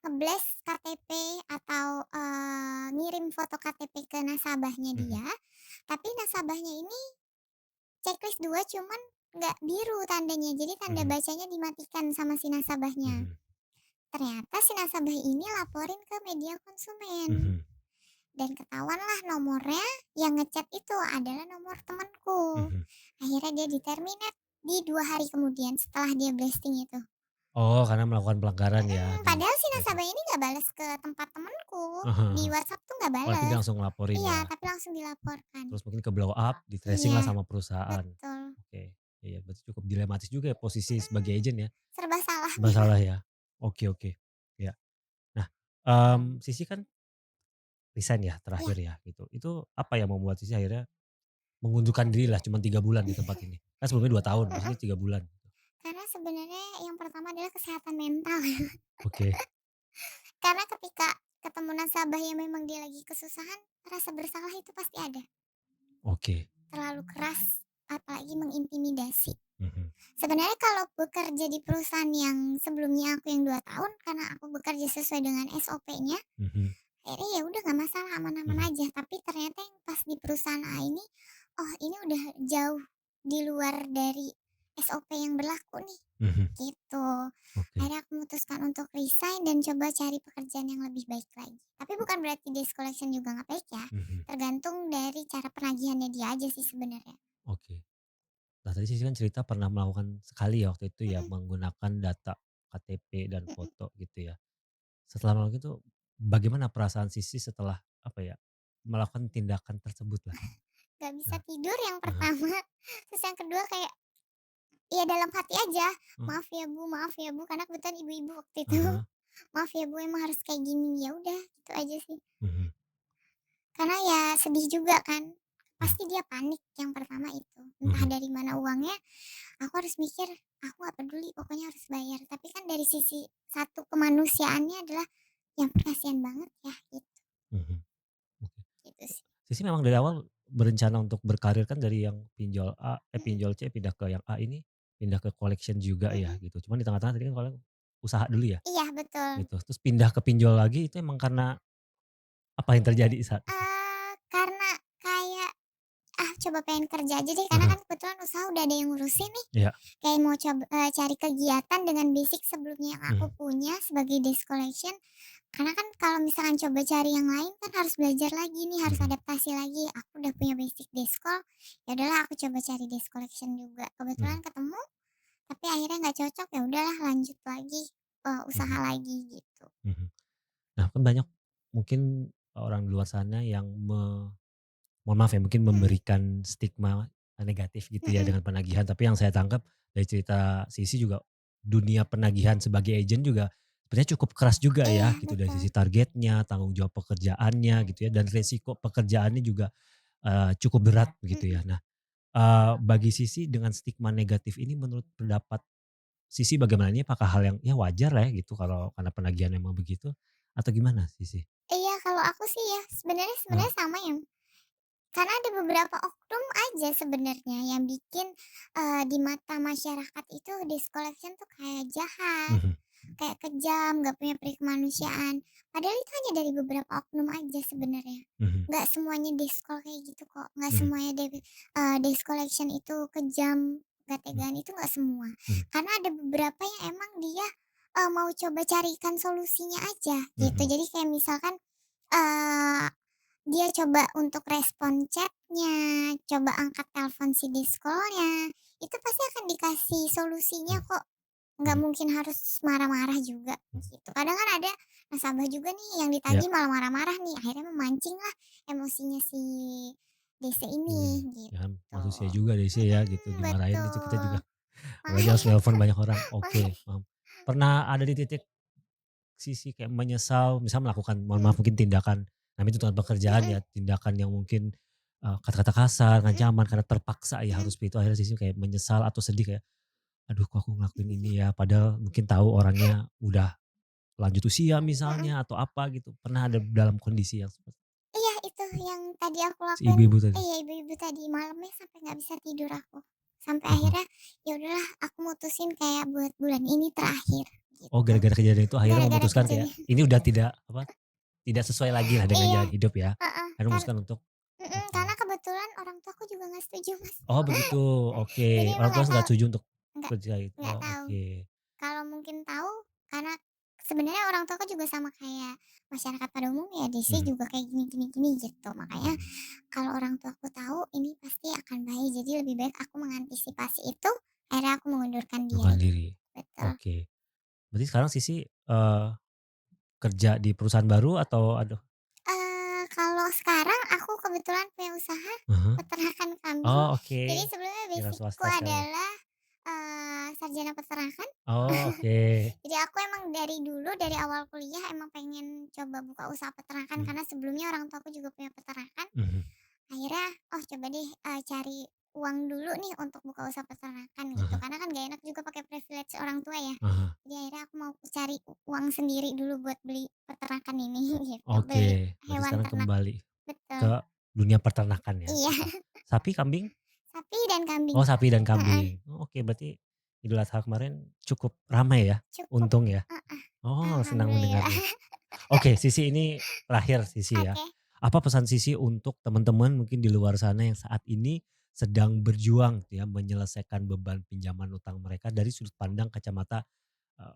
nge-blast KTP atau, ngirim foto KTP ke nasabahnya Mhm dia, tapi nasabahnya ini checklist 2 cuman nggak biru tandanya, jadi tanda mhm bacanya dimatikan sama si nasabahnya. mhm Ternyata si nasabah ini laporin ke media konsumen. mhm. dan ketahuanlah nomornya yang ngechat itu adalah nomor temanku. Mhm. Akhirnya dia di-terminate di 2 hari kemudian setelah dia blasting itu. Oh, karena melakukan pelanggaran ya di Padahal si medsos. nasabah ini nggak balas ke tempat temenku, Ah hah di ah. WhatsApp tuh nggak Oh, tapi dia bales. langsung ngelaporin Iya, ya? tapi langsung dilaporkan. Terus mungkin ke blow up, di-tracing lah Iya, sama perusahaan. betul. Oke, iya berarti cukup dilematis juga ya posisi sebagai Mhm, agent ya? serba salah Serba dia. salah ya? Oke oke, ya. Nah, Sisi kan resign ya Iya, terakhir ya gitu. Itu apa yang membuat Sisi akhirnya mengundurkan diri lah cuma 3 bulan di tempat ini? Kan sebelumnya 2 tahun, di mhm, sini 3 bulan gitu. karena sebenarnya yang pertama adalah kesehatan mental. Oke Karena ketika ketemu nasabah yang memang dia lagi kesusahan, rasa bersalah itu pasti ada. oke. Terlalu keras, apalagi mengintimidasi. Mhm Sebenarnya kalau bekerja di perusahaan yang sebelumnya aku yang 2 tahun, karena aku bekerja sesuai dengan SOP-nya, mhm akhirnya ya udah nggak masalah, aman-aman mhm aja. Tapi ternyata yang pas di perusahaan A ini, oh ini udah jauh di luar dari SOP yang berlaku nih, mhm. gitu. Oke. Akhirnya aku memutuskan untuk resign dan coba cari pekerjaan yang lebih baik lagi. Tapi bukan berarti desk collection juga nggak baik ya, Mhm. tergantung dari cara penagihannya dia aja sih sebenarnya. Oke. Nah tadi Sisi kan cerita pernah melakukan sekali ya waktu itu ya Mhm, menggunakan data KTP dan mhm. foto gitu ya. Setelah melakukan itu bagaimana perasaan Sisi setelah apa ya, melakukan tindakan tersebut lah? Nggak bisa Nah, tidur yang heeh, pertama, terus yang kedua kayak, ya dalam hati aja, oh, maaf ya Bu," karena kebetulan ibu-ibu waktu itu. ah hah, "Maaf ya Bu, emang harus kayak gini." Ya udah, gitu aja sih. mhm Karena ya sedih juga kan, mhm pasti dia panik yang pertama itu. Entah mhm dari mana uangnya, aku harus mikir, "Aku nggak peduli, pokoknya harus bayar." Tapi kan dari sisi satu kemanusiaannya adalah, ya ampun kasihan banget ya, gitu mhm, oke. gitu sih. Sisi memang dari awal berencana untuk berkarir kan dari yang Mhm, pinjol C pindah ke yang A ini, pindah ke collection juga ya mhm. gitu. Cuman di tengah-tengah tadi kan kalau usaha dulu ya Iya betul. gitu. Terus pindah ke pinjol lagi itu emang karena apa yang terjadi saat itu? Karena kayak, coba pengen kerja aja deh, karena Heeh, kan kebetulan usaha udah ada yang ngurusin nih. iya, Kayak mau coba, cari kegiatan dengan basic sebelumnya yang aku mhm punya sebagai desk collection, karena kan kalau misalkan coba cari yang lain kan harus belajar lagi nih, harus mhm adaptasi lagi. Aku udah punya basic deskcol, ya udahlah aku coba cari desk collection juga. mhm Kebetulan ketemu, tapi akhirnya nggak cocok, ya udahlah lanjut lagi, usaha mhm lagi gitu. mhm. Nah kan banyak mungkin orang di luar sana yang mohon maaf ya mungkin Mhm, memberikan stigma negatif gitu ya mhm. dengan penagihan, tapi yang saya tangkap dari cerita Sisi juga dunia penagihan sebagai agent juga sebenarnya cukup keras juga Iya ya gitu dari betul, sisi targetnya, tanggung jawab pekerjaannya gitu ya dan resiko pekerjaannya juga, cukup berat begitu mhm. ya. Nah, bagi Sisi dengan stigma negatif ini menurut pendapat Sisi bagaimana? Ini apakah hal yang ya wajar lah ya gitu kalau karena penagihan memang begitu atau gimana Sisi? Iya kalau aku sih ya sebenarnya Heeh, sebenarnya sama ya. Karena ada beberapa oknum aja sebenarnya yang bikin, di mata masyarakat itu desk collection tuh kayak jahat, mhm kayak kejam, nggak punya peri kemanusiaan. Padahal itu hanya dari beberapa oknum aja sebenarnya. mhm Nggak semuanya deskol kayak gitu kok, nggak mhm semuanya desk collection itu kejam, nggak mhm tegaan, itu nggak semua. mhm Karena ada beberapa yang emang dia, mau coba carikan solusinya aja gitu. mhm Jadi kayak misalkan, eee dia coba untuk respon chatnya, coba angkat telepon si diskolnya, itu pasti akan dikasih solusinya mhm kok, nggak mhm mungkin harus marah-marah juga, mhm. gitu. Kadang kan ada nasabah juga nih yang Ya, ditagih malah marah-marah nih, akhirnya memancinglah emosinya si DC ini, mhm, ya kan gitu. manusia juga deh sih ya gitu dimarahin itu kita Betul. juga apalagi harus Makanya nelpon banyak orang. Oke, makanya paham. Pernah ada di titik Sisi kayak menyesal misal melakukan mohon mhm maaf mungkin tindakan namanya tuntutan pekerjaan mhm ya, tindakan yang mungkin, kata-kata kasar, mhm ancaman karena terpaksa ya mhm harus begitu akhirnya Sisi kayak menyesal atau sedih kayak, "Aduh kok aku ngelakuin ini ya?" Padahal mungkin tahu orangnya udah lanjut usia mhm. misalnya atau apa gitu, pernah ada dalam kondisi yang seperti Iya itu yang tadi aku si lakuin, ibu-ibu tadi? iya ibu-ibu tadi malamnya sampai nggak bisa tidur aku. Sampai Heeh. akhirnya, ya udahlah aku mutusin kayak buat bulan ini terakhir, Oh gitu. gara-gara kejadian itu akhirnya Gara-gara memutuskan kayak, kejadian ini udah tidak apa, tidak sesuai lagi lah dengan iya, jalan hidup ya, heeh, akhirnya memutuskan untuk karena oke. kebetulan orang tuaku juga nggak setuju Mas. Oh begitu, Jadi oke. emang Orang tua nggak nggak tahu setuju untuk nggak kerja itu, nggak oh tahu. oke. Kalau mungkin tahu, karena sebenarnya orang tuaku juga sama kayak masyarakat pada umumnya, dia Mhm, juga kayak gini gini gini gitu. Makanya mhm, kalau orang tuaku tahu ini pasti akan baik, jadi lebih baik aku mengantisipasi itu, akhirnya aku mengundurkan mengundurkan diri. diri. Betul. Oke. Berarti sekarang Sisi, kerja di perusahaan baru atau aduh Kalau sekarang aku kebetulan punya usaha ah peternakan kambing. oh Jadi oke. sebelumnya Wira basic-ku swasta sekali. adalah, sarjana peternakan. Oh oke. Jadi aku emang dari dulu, dari awal kuliah emang pengen coba buka usaha peternakan Mhm, karena sebelumnya orang tuaku juga punya peternakan. mhm, Akhirnya, oh coba deh, cari uang dulu nih untuk buka usaha peternakan ah gitu, hah, karena kan gak enak juga pakai privilege orang tua ya. ah hah. Jadi akhirnya aku mau cari uang sendiri dulu buat beli peternakan ini gitu, beli Oke, berarti hewan sekarang ternak. kembali Betul. ke dunia peternakan ya? Iya, Oke. Sapi, kambing? sapi dan kambing. Oh sapi dan Heeh, kambing. Oh, oke berarti Idul Adha kemarin cukup ramai ya? cukup. Untung ya? Heeh, Oh senang alhamdulillah. mendengarnya. Oke Sisi ini terakhir Sisi ya. Oke. Apa pesan Sisi untuk teman-teman mungkin di luar sana yang saat ini sedang berjuang ya menyelesaikan beban pinjaman utang mereka dari sudut pandang kacamata, eee,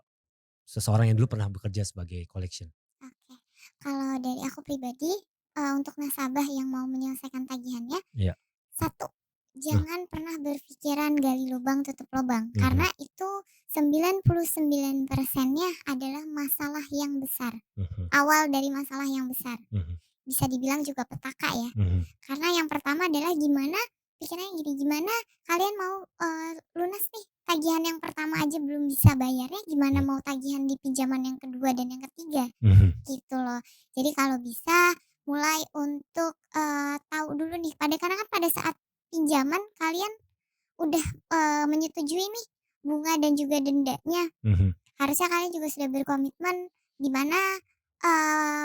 seseorang yang dulu pernah bekerja sebagai collection? Oke. Kalau dari aku pribadi, untuk nasabah yang mau menyelesaikan tagihannya, Iya. satu, Nah, jangan pernah berpikiran gali lubang tutup lubang, karena mhm, itu 99%-nya adalah masalah yang besar, mhm, awal dari masalah yang besar. mhm, Bisa dibilang juga petaka ya. mhm, Karena yang pertama adalah gimana pikirannya gini, gimana kalian mau, lunas nih tagihan yang pertama aja belum bisa bayarnya, gimana iya, mau tagihan di pinjaman yang kedua dan yang ketiga, mhm, gitu loh. Jadi kalau bisa mulai untuk, tahu dulu nih karena kan pada saat pinjaman kalian udah, menyetujui nih bunga dan juga dendanya. mhm, Harusnya kalian juga sudah berkomitmen di mana,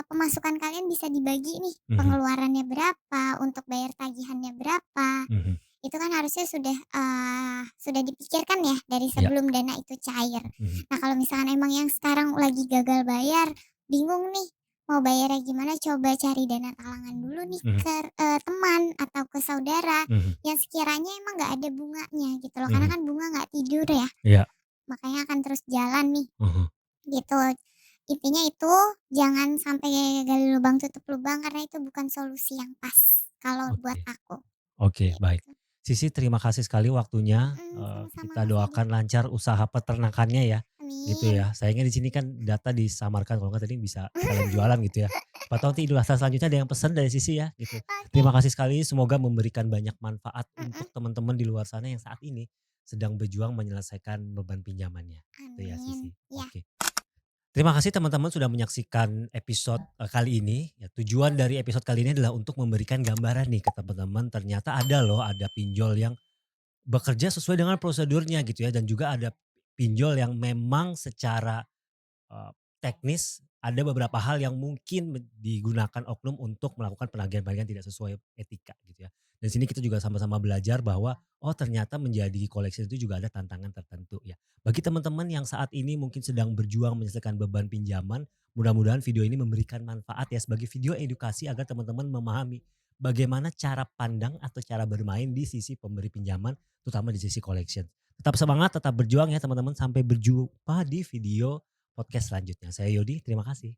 pemasukan kalian bisa dibagi nih, mhm, pengeluarannya berapa, untuk bayar tagihannya berapa. mhm, Itu kan harusnya sudah dipikirkan ya dari iya, sebelum dana itu cair. mhm, Nah, kalau misalkan emang yang sekarang lagi gagal bayar, bingung nih mau bayarnya gimana, coba cari dana talangan dulu nih mhm, ke, teman atau ke saudara mhm, yang sekiranya emang nggak ada bunganya gitu loh, karena mhm, kan bunga nggak tidur ya, iya, makanya akan terus jalan nih. mhm, Gitu. Intinya itu jangan sampai gali lubang tutup lubang karena itu bukan solusi yang pas kalau buat oke. aku, Oke, baik. gitu. Sisi terima kasih sekali waktunya, Sama-sama kita Mas Adi. doakan lancar usaha peternakannya ya, gitu Amin. ya. Sayangnya di sini kan data disamarkan, kalau nggak tadi bisa sekalian jualan gitu ya. Siapa tahu nanti Idul Adha selanjutnya ada yang pesan dari Sisi ya, gitu. Oke. Terima kasih sekali, semoga memberikan banyak manfaat Mhm. untuk teman-teman di luar sana yang saat ini sedang berjuang menyelesaikan beban pinjamannya, itu ya Amin. Sisi. Ya. Oke. Terima kasih teman-teman sudah menyaksikan episode, kali ini. Ya tujuan dari episode kali ini adalah untuk memberikan gambaran nih ke teman-teman, ternyata ada loh, ada pinjol yang bekerja sesuai dengan prosedurnya gitu ya, dan juga ada pinjol yang memang secara Eee, teknis ada beberapa hal yang mungkin digunakan oknum untuk melakukan penagihan-penagihan tidak sesuai etika gitu ya. Dan sini kita juga sama-sama belajar bahwa, oh ternyata menjadi koleksi itu juga ada tantangan tertentu ya. Bagi teman-teman yang saat ini mungkin sedang berjuang menyelesaikan beban pinjaman, mudah-mudahan video ini memberikan manfaat ya sebagai video edukasi agar teman-teman memahami bagaimana cara pandang atau cara bermain di sisi pemberi pinjaman, terutama di sisi collection. Tetap semangat, tetap berjuang ya teman-teman, sampai berjumpa di video podcast selanjutnya. Saya Yodi, terima kasih.